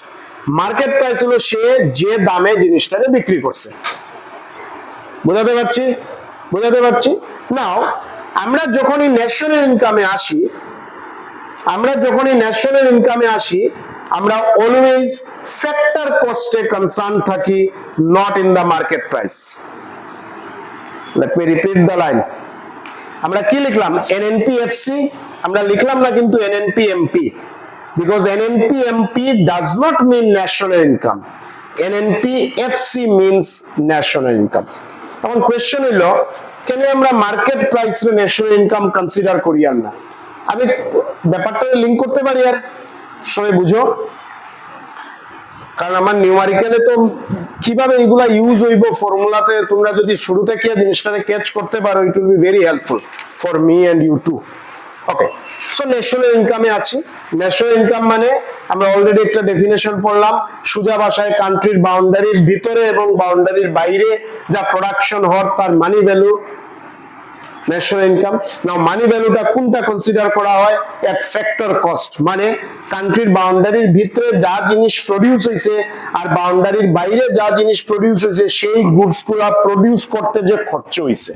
Speaker 1: মার্কেট প্রাইস হলো সে যে দামে জিনিসটাকে বিক্রি করছে। বুঝাতে পারছি? বুঝাতে পারছি? নাও আমরা যখনই ন্যাশনাল ইনকামে আসি, আমরা অলওয়েজ ফ্যাক্টর কস্টে কনসার্ন থাকি, not in the market price. Let me repeat the line. আমরা কি লিখলাম? এনএনপিএফসি আমরা লিখলাম না কিন্তু NNPMP, because NNPMP does not mean national income, NNPFC means national income. এখন কোয়েশ্চন হইল, কেন আমরা মার্কেট প্রাইস রে ন্যাশনাল ইনকাম কনসিডার করি না? আমি ব্যাপারটা লিংক করতে পারি, আর সবাই বুঝো, কারণ আমার নিউমারিক্যালে তো কিভাবে এগুলা ইউজ হইব ফর্মুলাতে, তোমরা যদি শুরু থেকে জিনিসটাকে ক্যাচ করতে পারো, it will be very helpful for me and you too. Okay, so national ইনকামে আছি। ন্যাশনাল ইনকাম মানে আমরা অলরেডি একটা ডেফিনেশন পড়লাম, সোজা ভাষায় কান্ট্রির বাউন্ডারির ভিতরে এবং বাউন্ডারির বাইরে যা প্রোডাকশন হওয়ার তার মানি ভ্যালু, ন্যাশনাল ইনকাম। নাও মানি ভ্যালুটা কোনটা কনসিডার করা হয়? এট ফ্যাক্টর কস্ট, মানে কান্ট্রির বাউন্ডারির ভিতরে যা জিনিস প্রডিউস হয়েছে আর বাউন্ডারির বাইরে যা জিনিস প্রডিউস হয়েছে সেই গুডস গুলা প্রডিউস করতে যে খরচ হয়েছে,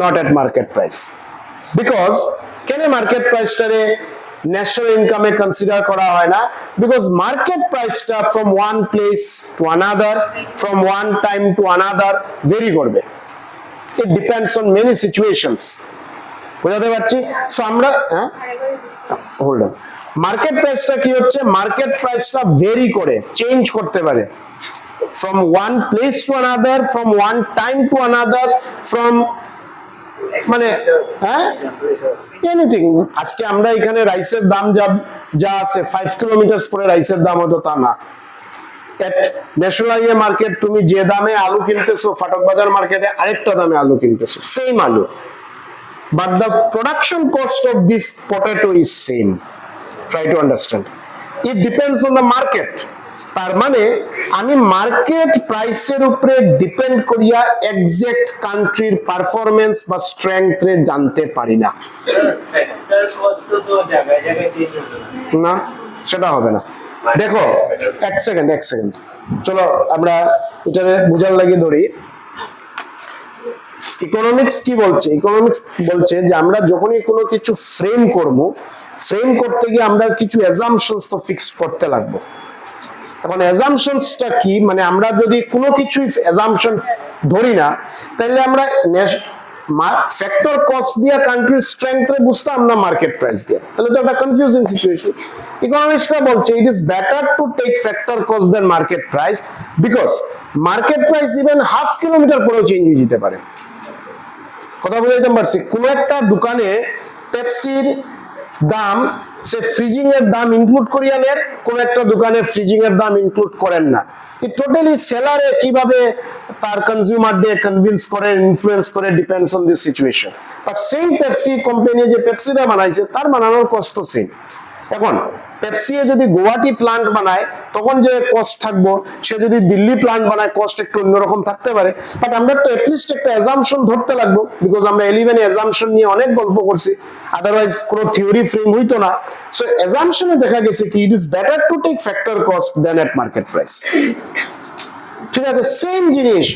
Speaker 1: not at market price. Because কেন মার্কেট প্রাইসটারে ন্যাশনাল ইনকামে কনসিডার করা হয় না? বিকজ মার্কেট প্রাইসটা from one place to another, from one time to another vary করবে। It depends on many situations. বুঝাতে পারছি? সো আমরা হোল্ড অন, মার্কেট প্রাইসটা কি হচ্ছে? মার্কেট প্রাইসটা ভেরি করে, চেঞ্জ করতে পারে from one place to another, from one time to another, from মানে এনিথিং। আজকে আমরা এখানে রাইসের দাম যা আছে 5 কিলোমিটার পরে রাইসের দাম হতো তা না। এট ন্যাশনাল হাইওয়ে মার্কেট তুমি যে দামে আলু কিনতেছো, ফাটক বাজার মার্কেটে আরেকটা দামে আলু কিনতেছো, সেম আলু, but the production cost of this potato is same. Try to understand, it depends on the market. তার মানে আমি মার্কেট প্রাইসের উপরে ডিপেন্ড করিয়া এক্সাক্ট কান্ট্রির পারফরমেন্স বা স্ট্রেংথ রে জানতে পারি না।
Speaker 3: ফ্যাক্টর কস্ট তো জায়গায় জায়গায় চেঞ্জ হবে
Speaker 1: না, সেটা হবে না। দেখো এক সেকেন্ড, চলো আমরা এটা বোঝার লাগে ধরি। ইকোনমিক্স কি বলছে? ইকোনমিক্স বলছে যে আমরা যখনই কোনো কিছু ফ্রেম করব, ফ্রেম করতে গিয়ে আমরা কিছু অ্যাজাম্পশনস তো ফিক্স করতে লাগবে। এখন অ্যাজাম্পশনসটা কি? মানে আমরা যদি কোনো কিছুই অ্যাজাম্পশন ধরি না, তাহলে আমরা ফ্যাক্টর কস্ট দিয়ে কান্ট্রির স্ট্রেংথ রে বুঝতাম না মার্কেট প্রাইস দিয়ে, তাহলে তো একটা কনফিউজিং সিচুয়েশন। ইকোনমিক্সটা বলছে it is better to take factor cost than market price, because market price even half kilometre পরেও চেঞ্জ হয়ে যেতে পারে। কথা বুঝাইতে পারছি? কোনো একটা দোকানে পেপসির দাম সে ফ্রিজিং এর দাম ইনক্লুড করিয়া নেন, কোন একটা দোকানে ফ্রিজিং এর দাম ইনক্লুড করেন না। এই টোটালি সেলারে কিভাবে তার কনজিউমার দিয়ে কনভিন্স করে, ইনফ্লুয়েন্স করে, depends on this situation. But same Pepsi company যে পেপসিটা বানাইছে তার বানানোর কষ্ট সেম। এখন পেপসি যদি গুয়াহাটি প্লান্ট বানায় তখন যে কস্ট থাকবো, সে যদি দিল্লি প্লান্ট বানায় কস্ট একটু অন্যরকম থাকতে পারে। বাট আমরা তো এটলিস্ট একটা অ্যাজাম্পশন ধরতে লাগবো, বিকজ আমরা 11 অ্যাজাম্পশন নিয়ে অনেক গল্প করছি, আদারওয়াইজ কোনো থিওরি ফ্রেম হইতো না। সো অ্যাজাম্পশনে দেখা গেছে কি it is better to take factor cost than at market price. ঠিক আছে, সেম জিনিস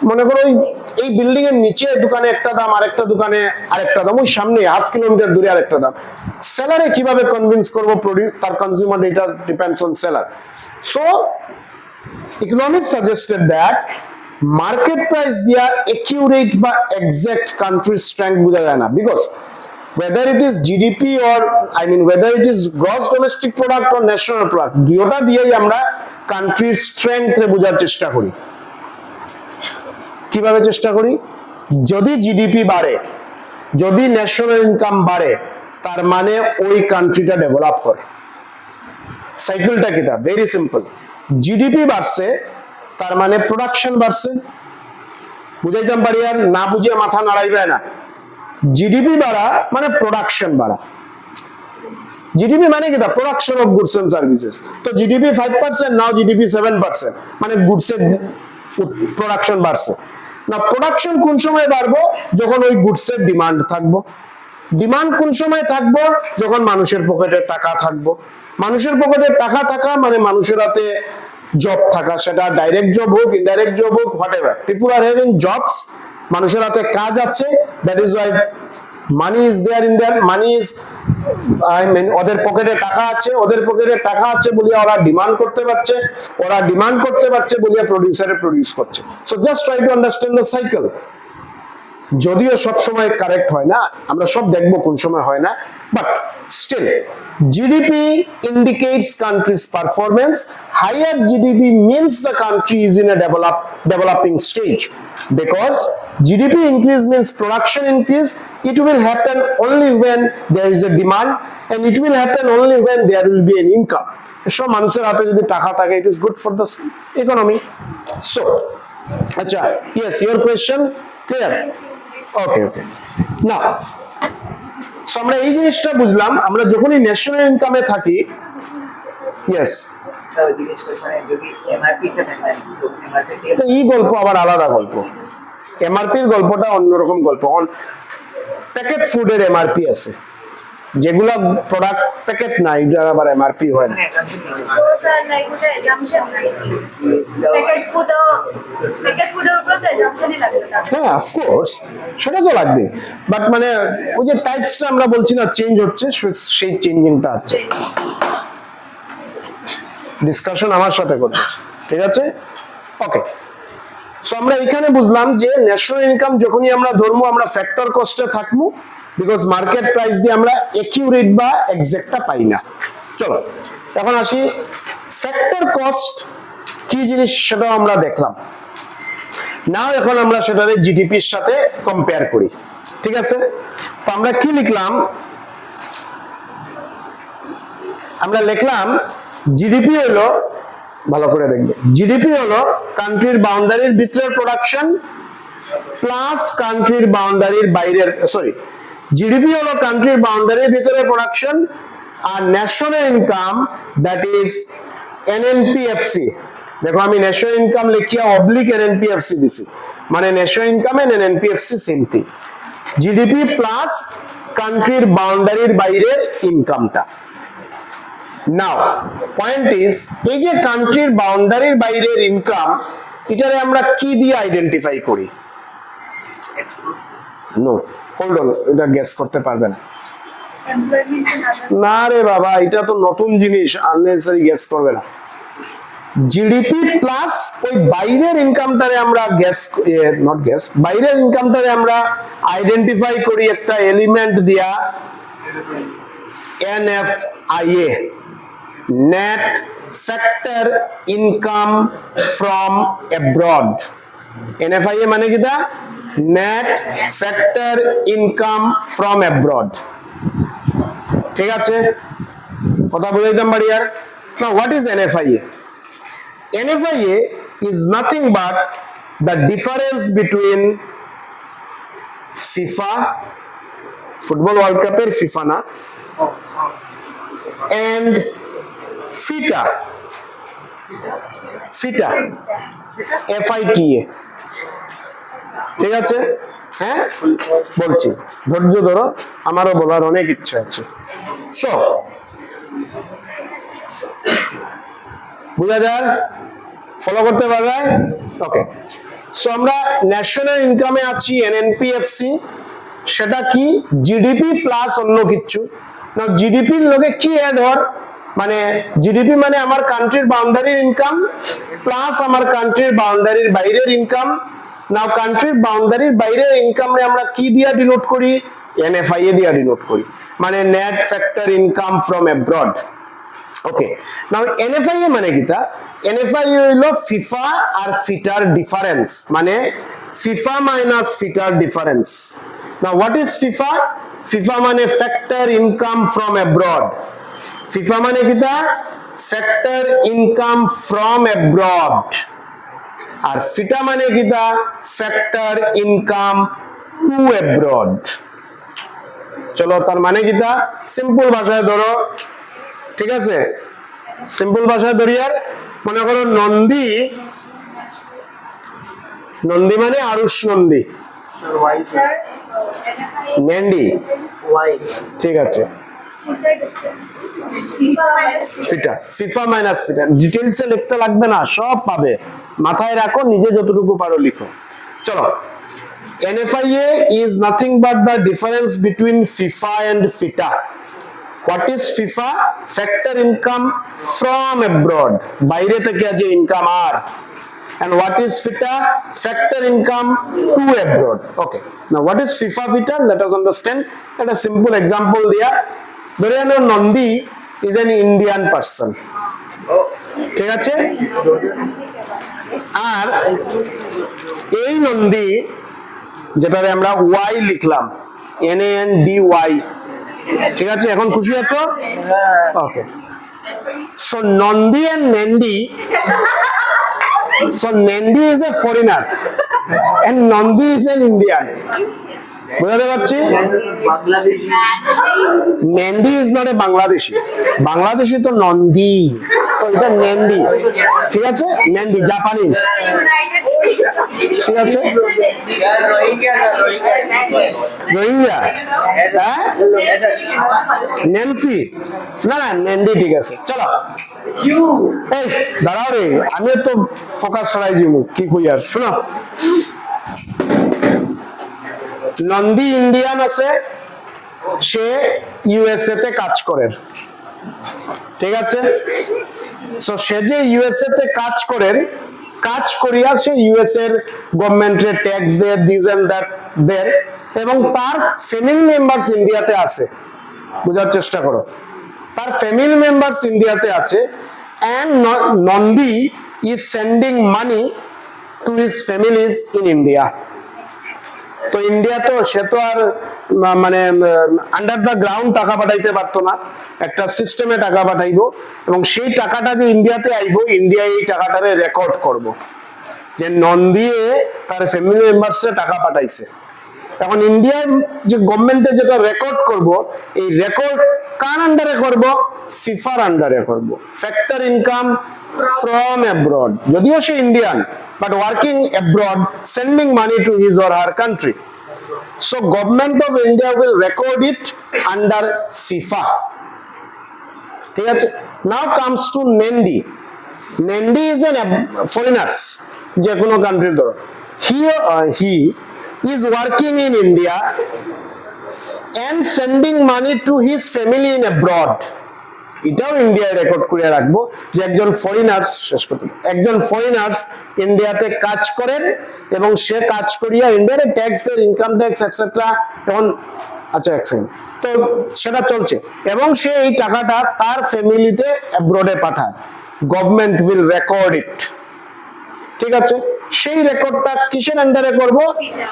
Speaker 1: মনে করো এই বিল্ডিং এর নিচে দোকানে একটা দাম, আরেকটা দোকানে আরেকটা দাম, ওই সামনে হাফ কিলোমিটার দূরে আরেকটা দাম। সেলারে কিভাবে কনভিন্স করবো তার কনজিউমার, এটা depends on seller. So economics suggested that market price দিয়া একিউরেট বা এক্সাক্ট কান্ট্রির স্ট্রেংথ বোঝা যায় না, because whether it is GDP or whether it is gross domestic product or national product, দুটোটা দিয়েই আমরা কান্ট্রির স্ট্রেংথ বোঝার চেষ্টা করি। কিভাবে চেষ্টা করি? যদি জিডিপি বাড়ে, যদি ন্যাশনাল ইনকাম বাড়ে, তার মানে ওই কান্ট্রিটা ডেভেলপ করে। সাইকেলটা কিটা? Very simple. জিডিপি বাড়ছে তার মানে প্রোডাকশন বাড়ছে। বুঝাইতাম পারি? আর না বুঝিয়ে মাথা নাড়াইবে না। জিডিপি বাড়া মানে প্রোডাকশন বাড়া। জিডিপি মানে কি? Production of goods and services. তো জিডিপি 5%, নাও জিডিপি 7%, মানে গুডসের প্রোডাকশন বাড়ছে না। প্রোডাকশন কোন সময় বাড়বো? যখন ওই গুডসের ডিমান্ড থাকবো। ডিমান্ড কোন সময় থাকবো? যখন মানুষের পকেটে টাকা থাকবো। মানুষের পকেটে টাকা থাকা মানে মানুষের হাতে জব থাকা, সেটা ডাইরেক্ট জব হোক, ইনডাইরেক্ট জব হোক, whatever, people are having jobs, মানুষের হাতে কাজ আছে। That is why money is there in there, money is ওদের পকেটে টাকা আছে, ওদের পকেটে টাকা আছে বলিয়া ওরা ডিমান্ড করতে পারছে, ওরা ডিমান্ড করতে পারছে বলিয়া প্রডিউসারে প্রডিউস করছে। So just try to understand the cycle. যদিও সব সময় কারেক্ট হয় না, আমরা সব দেখবো কোন সময় হয় না, but still GDP indicates country's performance. Higher GDP means the country is in a developing stage, because GDP increase means production increase. It will happen only when there is a demand, and it will happen only when there will be an income. সব মানুষের হাতে যদি টাকা থাকে, it is good for the economy. So আচ্ছা, yes, your question clear? Okay. Now, so আমরা এই জিনিসটা বুঝলাম, আমরা যখনই ন্যাশনাল ইনকামে থাকি। Yes,
Speaker 3: যদি এমআরপিটা থাকে, তো এমআরপি
Speaker 1: এই গল্প আবার আলাদা গল্প। এমআরপির গল্পটা অন্যরকম গল্প। প্যাকেট ফুডের এমআরপি আছে, যেগুলা প্রোডাক্ট প্যাকেট না, এটার আবার এমআরপি হয় না।
Speaker 2: তো স্যার লাইক ওটা অ্যাজাম্পশন নাই, প্যাকেট ফুডের উপর তো অ্যাজাম্পশনই লাগে স্যার।
Speaker 1: হ্যাঁ, অফকোর্স সেটা তো লাগবে, বাট মানে ওই যে টাইপসটা আমরা বলছি না চেঞ্জ হচ্ছে, সেই চেঞ্জিংটা হচ্ছে। ডিসকাশন আমার সাথে করবে, ঠিক আছে? ওকে, সো আমরা এখানে বুঝলাম যে ন্যাশনাল ইনকাম যখনই আমরা ধরবো আমরা ফ্যাক্টর কস্টে থাকবো, বিকজ মার্কেট প্রাইস দিয়ে আমরা একিউরেট বা এক্সাক্টটা পাই না। চলো এখন আসি ফ্যাক্টর কস্ট কি জিনিস সেটাও আমরা দেখলাম। নাও এখন আমরা সেটাকে জিডিপির সাথে কম্পেয়ার করি, ঠিক আছে? তো আমরা কি লিখলাম? আমরা লিখলাম জিডিপি হলো, ভালো করে দেখবে, জিডিপি হলো কান্ট্রির বাউন্ডারির ভিতরের প্রোডাকশন প্লাস কান্ট্রির বাউন্ডারির বাইরের, সরি, জিডিপি হলো কান্ট্রির বাউন্ডারির ভিতরে প্রোডাকশন, আর national income that is NNPFC. দেখো আমি ন্যাশনাল ইনকাম লিখিয়া অবলিক এনএনপিএফসি দিছি, মানে national income and NNPFC same thing, GDP plus কান্ট্রির বাউন্ডারির বাইরের ইনকামটা। নাও পয়েন্ট ইজ, এই যে কান্ট্রির বাউন্ডারির বাইরের ইনকাম, এটারে আমরা কি দিয়ে আইডেন্টিফাই করি? নো, হোল্ড অন, এটা গেস করতে পারবে না।
Speaker 2: Employment and other.
Speaker 1: না রে বাবা, এটা তো নতুন জিনিস, আননেসেসারি গেস করবে না। জিডিপি প্লাস ওই বাইরের ইনকামটারে আমরা বাইরের ইনকামটারে আমরা আইডেন্টিফাই করি একটা এলিমেন্ট দিয়া, NFIA, net factor income from abroad. NFIA মানে কিটা? Net factor income from abroad, ঠিক আছে? কথা বুঝাইতাম পারি আর? Now what is NFIA? NFIA is nothing but the difference between FIFA, Football World Cup এর FIFA না, and FITA, FITA, FITA, ঠিক আছে? হ্যাঁ বলছি, ধৈর্য ধরো, আমারও বলার অনেক ইচ্ছা আছে। সো বুঝা যায়, ফলো করতে পারবে? ওকে, সো আমরা ন্যাশনাল ইনকামে আছি এনএনপিএফসি, সেটা কি? জিডিপি প্লাস অন্য কিছু না। জিডিপির লগে কি অ্যাড হর, মানে জিডিপি মানে আমার কান্ট্রির বাউন্ডারির ইনকাম প্লাস আমার কান্ট্রির বাউন্ডারির বাইরের ইনকাম। নাও কান্ট্রির বাউন্ডারির বাইরের ইনকামে আমরা কি দিয়া ডিনোট করি? এনএফআইএ দিয়া ডিনোট করি, মানে net factor income from abroad. Okay, now NFIA মানে কিটা? এনএফআইএ হইলো ফিফা আর ফিটার ডিফারেন্স, মানে ফিফা মাইনাস ফিটার difference. Now what is FIFA? FIFA মানে factor income from abroad. FIFA মানে কিটা? Factor income from abroad. আর ফিটা মানে কিটা? Factor income to abroad. চলো তার মানে কিটা? সিম্পল ভাষায় ধরো, ঠিক আছে? সিম্পল ভাষায় ধরি, আর মনে করো নন্দী, নন্দী মানে আরুষ নন্দী,
Speaker 2: স্যার NFIA
Speaker 1: নেন্ডি, ঠিক আছে? ফিটা, ফিফা মাইনাস ফিটা, ডিটেলসে লিখতে লাগবে না, সব পাবে, মাথায় রাখো, নিজে যতটুকু পারো লিখো। চলো, NFIA is nothing but the difference between FIFA and FITA. What is FIFA? Factor income from abroad, বাইরে থেকে যে ইনকাম আর। And what is FITA? Factor income to abroad. Okay. Now what is FIFA FITA? Let us understand. At a simple example there. ধরে নাও Nandi is an Indian person. ঠিক আছে? আর এই নন্দী, যেটারে আমরা Y লিখলাম, NANDY, ঠিক আছে? এখন খুশি আছো? Okay, so Nandi and Nendy, so Nendy is a foreigner and Nandi is an Indian. বুঝতে পারছি? Nendy is not a Bangladeshi, Bangladeshi তো নন্দী, তো এটা নেন্ডি, ঠিক আছে, নেন্ডি জাপানিজ,
Speaker 2: United States.
Speaker 1: ঠিক আছে,
Speaker 3: यार रोहिंग्या सर
Speaker 1: রোহিঙ্গা, হ্যাঁ
Speaker 2: Yes.
Speaker 1: নেন্সি, না না নেন্ডি ঠিক আছে। চলো
Speaker 3: क्यों
Speaker 1: এই দাঁড়াও রে, আমি তো ফোকাস ছড়াই দিব কি কই আর শোনো। নন্দী ইন্ডিয়ান আছে, সে ইউএসএ তে কাজ করে, ঠিক আছে। সো সে যে ইউএসএ তে কাজ করেন, কাজ করিয়া সে ইউএসএ এর গভর্নমেন্টের ট্যাক্স দেয়, দিস এন্ড দ্যাট দেয়, এবং তার ফ্যামিলি মেম্বার্স ইন্ডিয়াতে আছে, বোঝার চেষ্টা করো, তার ফ্যামিলি মেম্বার্স ইন্ডিয়াতে আছে, and Nandi is sending money to his families in India. তো ইন্ডিয়া তো সে তো আর মানে আন্ডার দ্য গ্রাউন্ড টাকা পাঠাইতে পারতো না, একটা সিস্টেমে টাকা পাঠাইবো, এবং সেই টাকাটা যে ইন্ডিয়াতে আইবো, ইন্ডিয়া এই টাকাটারে রেকর্ড করব যে নন্দিয়ে তার ফ্যামিলি মেম্বার্সে টাকা পাঠাইছে। এখন ইন্ডিয়ার যে গভর্নমেন্টে যেটা রেকর্ড করব, এই রেকর্ড কার আন্ডারে করব? ফিফার আন্ডারে করব, ফ্যাক্টর ইনকাম ফ্রম অ্যাব্রড, যদিও সে Indian but working abroad, sending money to his or her country. So government of India will record it under FIFA. ঠিক আছে। Now comes to Nendi. Nendi is an foreigners, যে কোনো country ধরো, he is working in India and sending money to his family in abroad. এটাও ইন্ডিয়ায় record করে রাখবো যে একজন ফরেনার্স, শেষ করতে, একজন ফরেনার্স ইন্ডিয়াতে কাজ করেন এবং সে কাজ করিয়া ইন্ডিয়ার ট্যাক্স দেয়, ইনকাম ট্যাক্স এটসেট্রা। এখন আচ্ছা এক সেকেন্ড, তো সেটা চলছে, এবং সে এই টাকাটা তার ফ্যামিলিতে অ্যাব্রডে পাঠায়, গভর্নমেন্ট উইল রেকর্ড ইট, ঠিক আছে। সেই রেকর্ডটা কিসের আন্ডারে করব?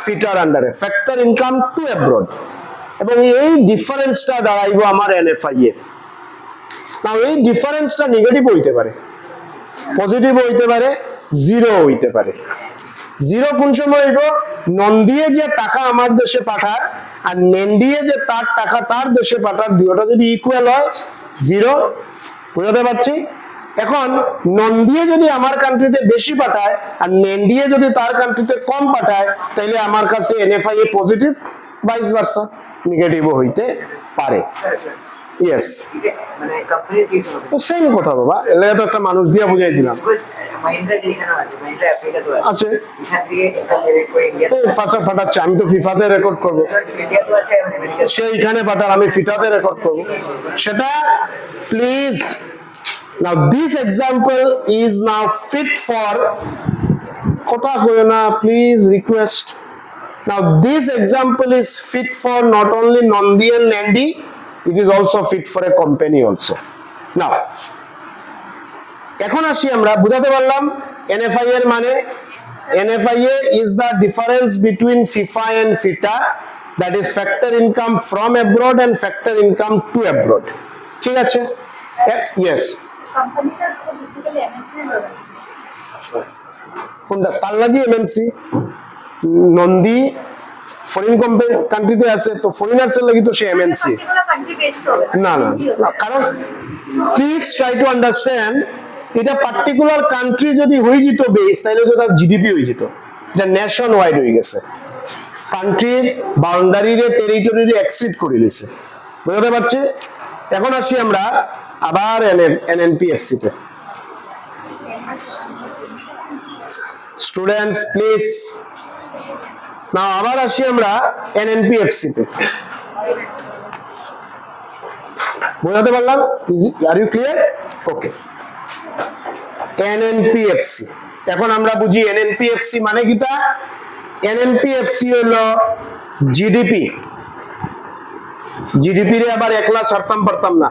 Speaker 1: ফিটার আন্ডারে, ফ্যাক্টর ইনকাম টু অ্যাব্রড, এবং এই ডিফারেন্সটা দাঁড়াইবো আমার এনএফআইএ। নাও এই ডিফারেন্সটা নেগেটিভ হইতে পারে, পজিটিভ হইতে পারে, জিরো হইতে পারে। জিরো কোন সময় হইব? নন্দিয়ে যে টাকা আমার দেশে পাঠায় আর নেন্ডিয়ে যে তার টাকা তার দেশে পাঠায়, দুটোটা যদি ইকুয়াল হয়, জিরো। বুঝাতে পারছি? এখন নন্দিয়ে যদি আমার কান্ট্রিতে বেশি পাঠায় আর নেন্ডিয়ে যদি তার কান্ট্রিতে কম পাঠায়, তাহলে আমার কাছে এনএফআইএ পজিটিভ, ভাইস ভার্সা নেগেটিভও হইতে পারে। ইয়েস,
Speaker 4: মানে কোম্পানির কেস হবে
Speaker 1: তো সেম কথা বাবা, এলাকা তো একটা মানুষ দিয়া বুঝাই দিলাম।
Speaker 4: বিকজ মাহিন্দ্রা যেখানে আছে, মাহিন্দ্রা আফ্রিকাতে আছে,
Speaker 1: আছে,
Speaker 4: এখান থেকে একটা ডাইরেক্ট করে ইন্ডিয়া
Speaker 1: এই ফাটা ফাটাচ্ছে, আমি তো ফিফাতে রেকর্ড করবো,
Speaker 4: ইন্ডিয়া তো আছে, মানে আমেরিকা
Speaker 1: সে এখানে পাঠার, আমি ফিটাতে রেকর্ড করবো সেটা। Please, now this example is now fit for, কথা কই না please, request. Now this example is fit for not only Nandi and Nendy, it is also fit for a company also. Now এখন আসি আমরা, বুঝাতে পারলাম এনএফআই এর মানে। এনএফআইএ is the difference between FIFA and FITA, that is factor income from abroad and factor income to abroad, ঠিক আছে। Yes,
Speaker 2: কোম্পানিটা তো বেসিক্যালি এমএনসি হবে।
Speaker 1: কোনটা? তার লাগি এমএনসি, নন্দী ফরেন কান্ট্রিতে আছে, তো ফরেনার্স এর লাগি তো সে এমএনসি।
Speaker 2: পার্টিকুলার কান্ট্রি বেসড হবে
Speaker 1: না না না, কারণ প্লিজ ট্রাই টু আন্ডারস্ট্যান্ড, এটা পার্টিকুলার কান্ট্রি যদি হয়ে যেত বেস, তাহলে তো তার জিডিপি হয়ে যেত, এটা ন্যাশন ওয়াইড হয়ে গেছে, কান্ট্রির বাউন্ডারিরে টেরিটরিরে এক্সিড করে দিয়েছে। বুঝতে পারছি? এখন আসি আমরা আবার এনএনপিএফসি তে। স্টুডেন্টস প্লিজ, না আবার আসি আমরা এনএনপিএফসি তে। বোঝাতে পারলাম? Are you clear? Okay, NNPFC. এখন আমরা বুঝি এনএনপিএফসি মানে কিটা। এনএনপিএফসি হলো জিডিপি, জিডিপি রে আবার একলা ছাড়তাম পারতাম না,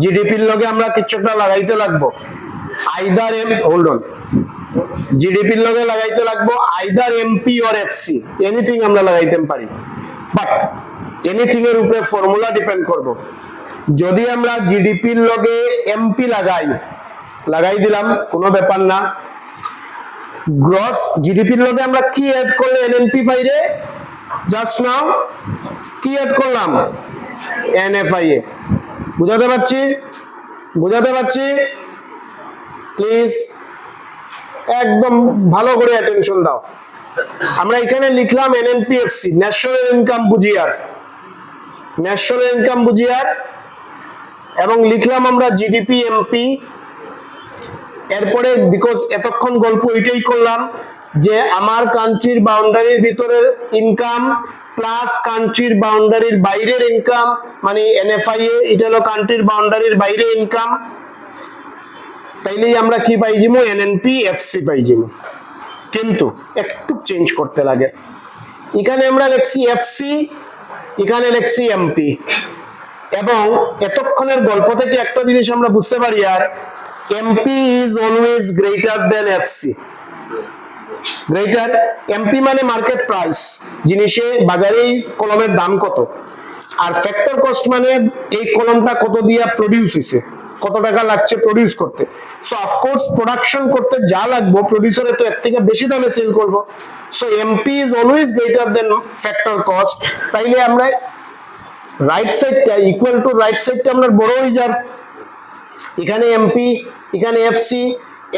Speaker 1: জিডিপির লগে আমরা কিছু একটা লাগাইতে লাগবো, আইদার হোল্ড অন, জিডিপির লগে লাগাইতে লাগবো either MP or FC, anything আমরা লাগাইতে পারি, বাট এনিথিং এর উপরে ফর্মুলা ডিপেন্ড করব। যদি আমরা জিডিপির লগে এমপি লাগাই দিলাম, কোনো ব্যাপার না। গ্রস জিডিপির লগে আমরা কি অ্যাড করলে এনএনপি পাইরে? জাস্ট নাও কি অ্যাড করলাম? এনএফআইএ। বুঝাতে পারছি? বুঝাতে পারছি? প্লিজ একদম ভালো করে অ্যাটেনশন দাও। আমরা এখানে লিখলাম এনএনপিএফসি, ন্যাশনাল ইনকাম বুঝিয়ার, ন্যাশনাল ইনকাম বুঝিয়ার, এবং লিখলাম আমরা জিডিপি এমপি। এরপরে বিকজ এতক্ষণ গল্প এটাই করলাম যে আমার কান্ট্রির বাউন্ডারির ভিতরের ইনকাম প্লাস কান্ট্রির বাউন্ডারির বাইরের ইনকাম, মানে এনএফআইএ, এটা হলো কান্ট্রির বাউন্ডারির বাইরে ইনকাম, তাইলেই আমরা কি পাই যাবো, এনএনপিএফসি পাই যাবো। কিন্তু একটু চেঞ্জ করতে লাগে, এখানে আমরা লিখছি এফসি, এখানে লিখছি এমপি, এবং এতক্ষণের গল্প থেকে একটা জিনিস আমরা বুঝতে পারি, আর MP is always greater than FC. Greater, MP মানে মার্কেট প্রাইস, জিনিসে বাজারে কলমের দাম কত, আর ফ্যাক্টর কস্ট মানে এই কলমটা কত দিয়া প্রডিউস হয়েছে, কত টাকা লাগছে প্রডিউস করতে। সো অফকোর্স প্রোডাকশন করতে যা লাগবে প্রডিউসারে তো এর থেকে বেশি দামে সেল করবো। So MP is always greater then factor cost. তাইলে আমরা রাইট সাইডটা ইকুয়াল টু রাইট সাইডটা আমরা বড় হয়ে যার, এখানে এমপি এখানে এফসি,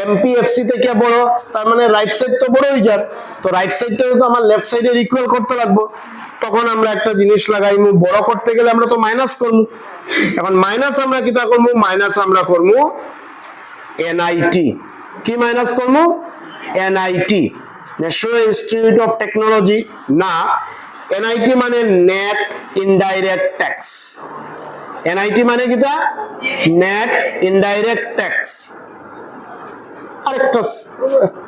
Speaker 1: এমপি এফসি থেকে বড়, তার মানে রাইট সাইড তো বড় হয়ে যার, তো রাইট সাইডটা তো আমার লেফট সাইডের ইকুয়াল করতে লাগবো। তখন আমরা একটা জিনিস লাগাইমু, বড় করতে গেলে আমরা তো মাইনাস করবো। এখন মাইনাস আমরা কিটা করবো, মাইনাস আমরা করবো এনআইটি। কি মাইনাস করবো, NIT, national institute of technology না, এনআইটি মানে নেট ইনডাইরেক্ট ট্যাক্স। এনআইটি মানে কিটা, নেট ইনডাইরেক্ট ট্যাক্স। আরেকটা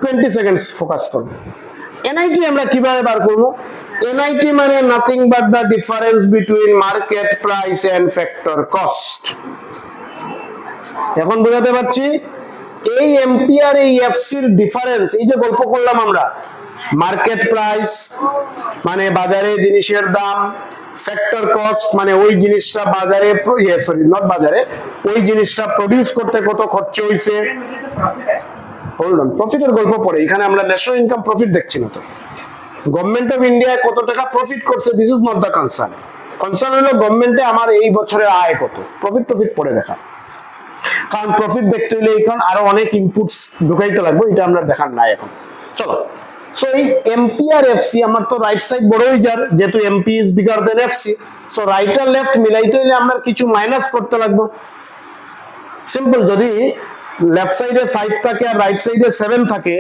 Speaker 1: 20 সেকেন্ডস ফোকাস করব। এনআইটি আমরা কিভাবে বার করব, এনআইটি মানে nothing but the difference between market price and factor cost. এখন বোঝাতে পারছি, এই এমপি আর এই এফসির ডিফারেন্স, এই যে গল্প করলাম আমরা, মার্কেট প্রাইস মানে বাজারে জিনিসের দাম, ফ্যাক্টর কস্ট মানে ওই জিনিসটা বাজারে, নট বাজারে, ওই জিনিসটা প্রডিউস করতে কত খরচ হয়েছে। হোল্ড অন, প্রফিটের গল্প পরে, এখানে আমরা ন্যাশনাল ইনকাম প্রফিট দেখছি না তো, গভর্নমেন্ট অফ ইন্ডিয়া কত টাকা প্রফিট করছে, this is not the concern. Concern হলো গভর্নমেন্টে আমার এই বছরের আয় কত, প্রফিট পরে দেখা, কারণ প্রফিট দেখতে হলে এখন আরো অনেক ইনপুটস ঢুকাইতে লাগবে, এটা আমরা দেখার নাই এখন। চলো, সো এই এমপি আর এফসি আমার তো রাইট সাইড বড় হয়ে যার, যেহেতু MP is bigger than FC, so right আর লেফট মিলাইতে হলে আমরা কিছু মাইনাস করতে লাগবে। সিম্পল, যদি লেফট সাইডে 5 থাকে আর রাইট সাইডে 7 থাকে,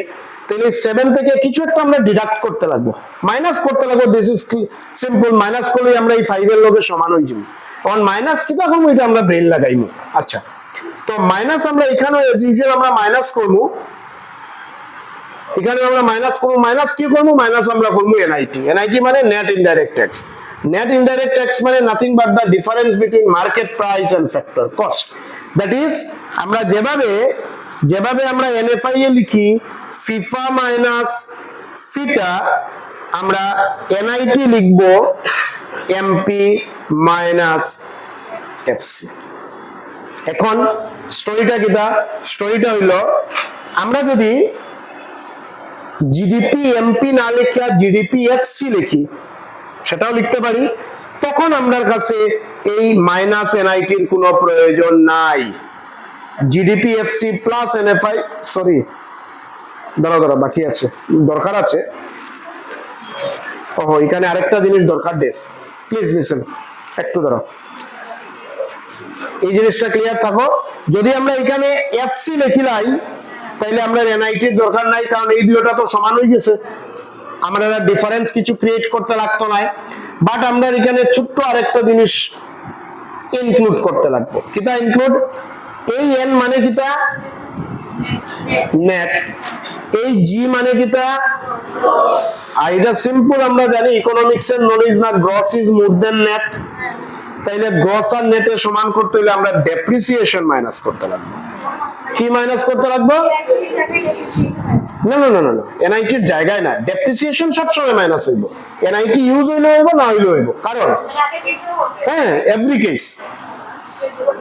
Speaker 1: তাহলে 7 থেকে কিছু একটা আমরা ডিডাক্ট করতে লাগবো, মাইনাস করতে লাগবো। দিস ইজ সিম্পল, মাইনাস করলে আমরা এই 5 এর লগে সমান হয়ে যাব। এখন মাইনাস কি তখন এটা আমরা ব্রেন লাগাইমু। আচ্ছা, তো মাইনাস আমরা এখানে এজ ইউজুয়াল আমরা মাইনাস করবো, এখানে আমরা মাইনাস করবো, মাইনাস কি করবো, মাইনাস আমরা করবো এনআইটি। এনআইটি মানে net indirect tax. Net indirect tax মানে nothing but the difference between market price and factor cost. That is, আমরা যেভাবে আমরা এনএফআইএ লিখি ফিফা মাইনাস ফিটা, আমরা এনআইটি লিখবো এমপি মাইনাস এফসি। এখন স্টোরিটা কিটা, স্টোরিটা হইলো, আমরা যদি জিডিপি এমপি না লিখে জিডিপি এফসি লিখি, সেটাও লিখতে পারি, তখন আমার কাছে এই মাইনাস এনআইটির কোনো প্রয়োজন নাই। জিডিপি এফসি প্লাস এনএফআই, সরি ধরো বাকি আছে, দরকার আছে, ওহো এখানে আরেকটা জিনিস দরকার, ডেস প্লিজ লিসেন, একটু ধরো, এই জিনিসটা ক্লিয়ার থাকো। যদি আমরা এখানে এফসি লিখিলাই, তাইলে আমরা এনআইটির দরকার নাই, কারণ এই দুইটা তো সমান হয়ে গেছে, আমরা ডিফারেন্স কিছু ক্রিয়েট করতে লাগতো না। বাট আমরা এখানে ছোট্ট আরেকটা জিনিস ইনক্লুড করতে লাগবো। কিটা ইনক্লুড, এই এন মানে কিটা, নেট, এই জি মানে কিটা, আর এটা সিম্পল আমরা জানি ইকোনমিক্স এর নলেজ না, gross is more than net. তাইলে গ্রস আর নেটের সমান করতে হলে আমরা ডেপ্রিসিয়েশন মাইনাস করতে লাগবো। কি মাইনাস করতে লাগবো, না না না না না, এনআইটির জায়গায় না, ডেপ্রিসিয়েশন সবসময় মাইনাস হইব, এনআইটি ইউজ হইলে হইব না হইলে হইব, কারণ হ্যাঁ এভরি কেস,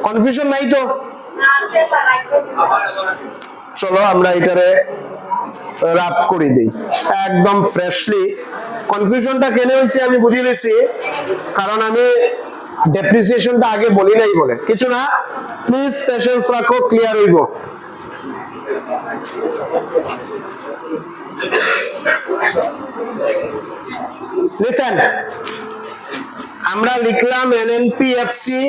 Speaker 1: কনফিউশন নাই তো। চলো আমরা এটারে রাপ করে দেই একদম ফ্রেশলি। কনফিউশনটা কেন হয়েছে আমি বুঝিয়ে দিয়েছি, কারণ আমি ডেপ্রিসিয়েশনটা আগে বলি নাই বলে কিছু না, প্লিজ পেশেন্স রাখো, ক্লিয়ার হইব। লিসেন, আমরা লিখলাম এনএনপিএফসি,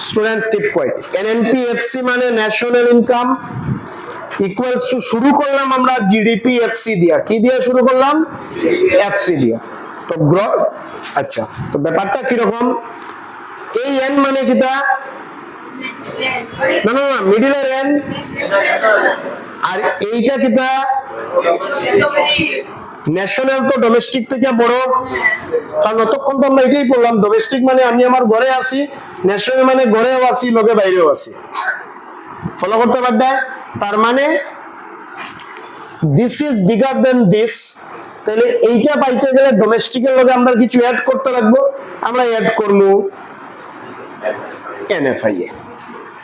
Speaker 1: স্টুডেন্টস কিপ কোয়াইট। এনএনপিএফসি মানে ন্যাশনাল ইনকাম ইকুয়ালস টু, শুরু করলাম আমরা জিডিপি এফসি দিয়া। কি দিয়ে শুরু করলাম? এফসি দিয়া। তো আচ্ছা, তো ব্যাপারটা কিরকম? এই এন মানে কিটা? না না না, মিডিলের এন। আর এইটা কিটা? ন্যাশনাল তো ডোমেস্টিক থেকে বড়, কারণ অতক্ষণ তো আমরা এটাই বললাম, ডোমেস্টিক মানে আমি আমার ঘরে আছি, ন্যাশনাল মানে ঘরেও আছি, লোকে বাইরেও আছি। ফলো করতে পারবে? তার মানে this is bigger then this. তাহলে এইটা পাইতে গেলে ডোমেস্টিকের লগে আমরা কিছু অ্যাড করতে লাগবো, আমরা অ্যাড করবো এনএফআইএ।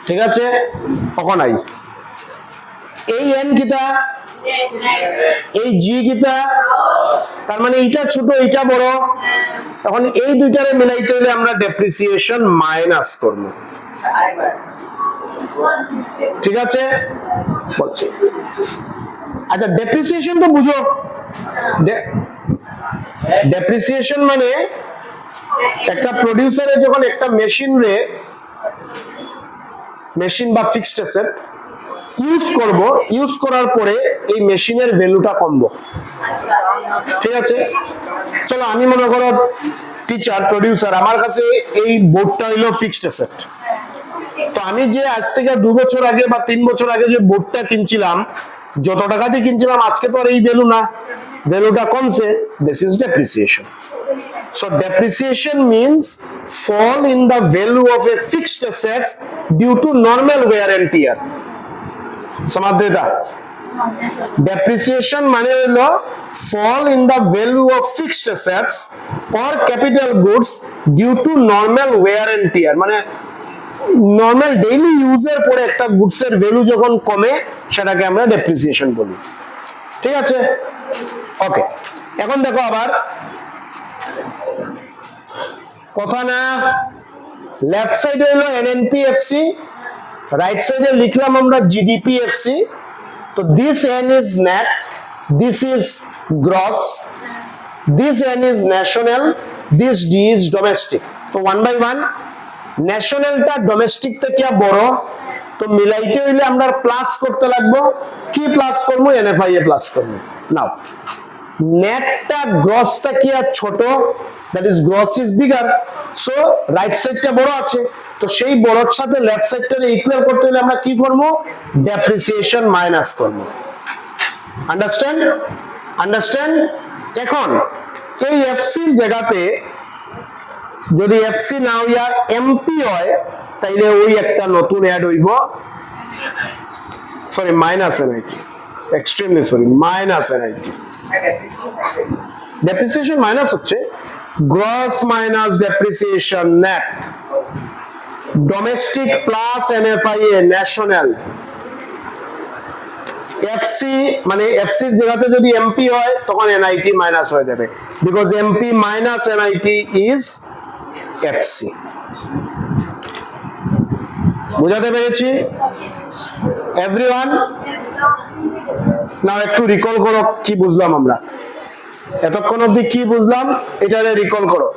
Speaker 1: ঠিক আছে, কখন আই এই এন কিটা, এই জি কিটা, তার মানে এইটা ছোট এইটা বড়। এখন এই দুইটারে মিলাইতে হলে আমরা ডেপ্রিসিয়েশন মাইনাস করব। ঠিক আছে, বলছি। আচ্ছা, ডেপ্রিসিয়েশন তো বুঝো। ডেপ্রিসিয়েশন মানে একটা প্রডিউসারে যখন একটা মেশিন বা ফিক্সড অ্যাসেট ইউজ করব, ইউজ করার পরে এই মেশিনের ভ্যালুটা কমবো। ঠিক আছে, চলো আমি মনে করো টিচার, প্রডিউসার, আমার কাছে এই বোর্ডটা হইলো ফিক্সড অ্যাসেট। তো আমি যে আজ থেকে 2 বছর আগে বা 3 বছর আগে যে বোর্ডটা কিনছিলাম, যত টাকা দিয়ে কিনছিলাম, আজকে তো আর এই ভ্যালু না, ভ্যালুটা কমছে। This is depreciation. So depreciation means fall in the value of a fixed assets due to normal wear and tear. समझ देता? Depreciation মানে হলো fall in the value of fixed assets or capital goods due to normal wear and tear, মানে normal daily ইউজের পরে একটা গুডসের value যখন কমে, সেটাকে আমরা ডেপ্রিসিয়েশন বলি। ঠিক আছে, ওকে। এখন দেখো আবার কথা না, লেফট সাইডে হলো এনএনপিএফসি, রাইট সাইডে লিখলাম আমরা জিডিপিএফসি। তো this N is net, this is gross, this N is national, this D is domestic. তো 1 by 1, ন্যাশনালটা ডোমেস্টিক থেকে বড়, তো মিলাইতে হইলে আমরা প্লাস করতে লাগবো। কি প্লাস করবো? এনএফআইএ প্লাস করবো। নাও নেটটা গ্রসটা কি আর ছোট, that is gross is bigger, so right সাইডটা বড় আছে, তো সেই বড়র সাথে লেফট সাইডটাকে ইকুয়াল করতে হলে আমরা কি করব? ডেপ্রিসিয়েশন মাইনাস করব। আন্ডারস্ট্যান্ড? আন্ডারস্ট্যান্ড? এখন এই এফসি এর জায়গাতে যদি এফসি না হইয়া এমপি হয়, তাইলে ওই একটা নতুন অ্যাড হইব, sorry minus NIT, extremely sorry, minus NIT. Depreciation minus হচ্ছে gross minus depreciation net, domestic plus NFIA national. FC মানে এফসির জায়গাতে যদি এমপি হয়, তখন এনআইটি মাইনাস হয়ে যাবে, because MP minus NIT is FC. বুঝাতে পেরেছি এভরিওয়ান? নাও একটু রিকল করো কি বুঝলাম আমরা এতক্ষণ অবধি, কি বুঝলাম এটারে রিকল করো।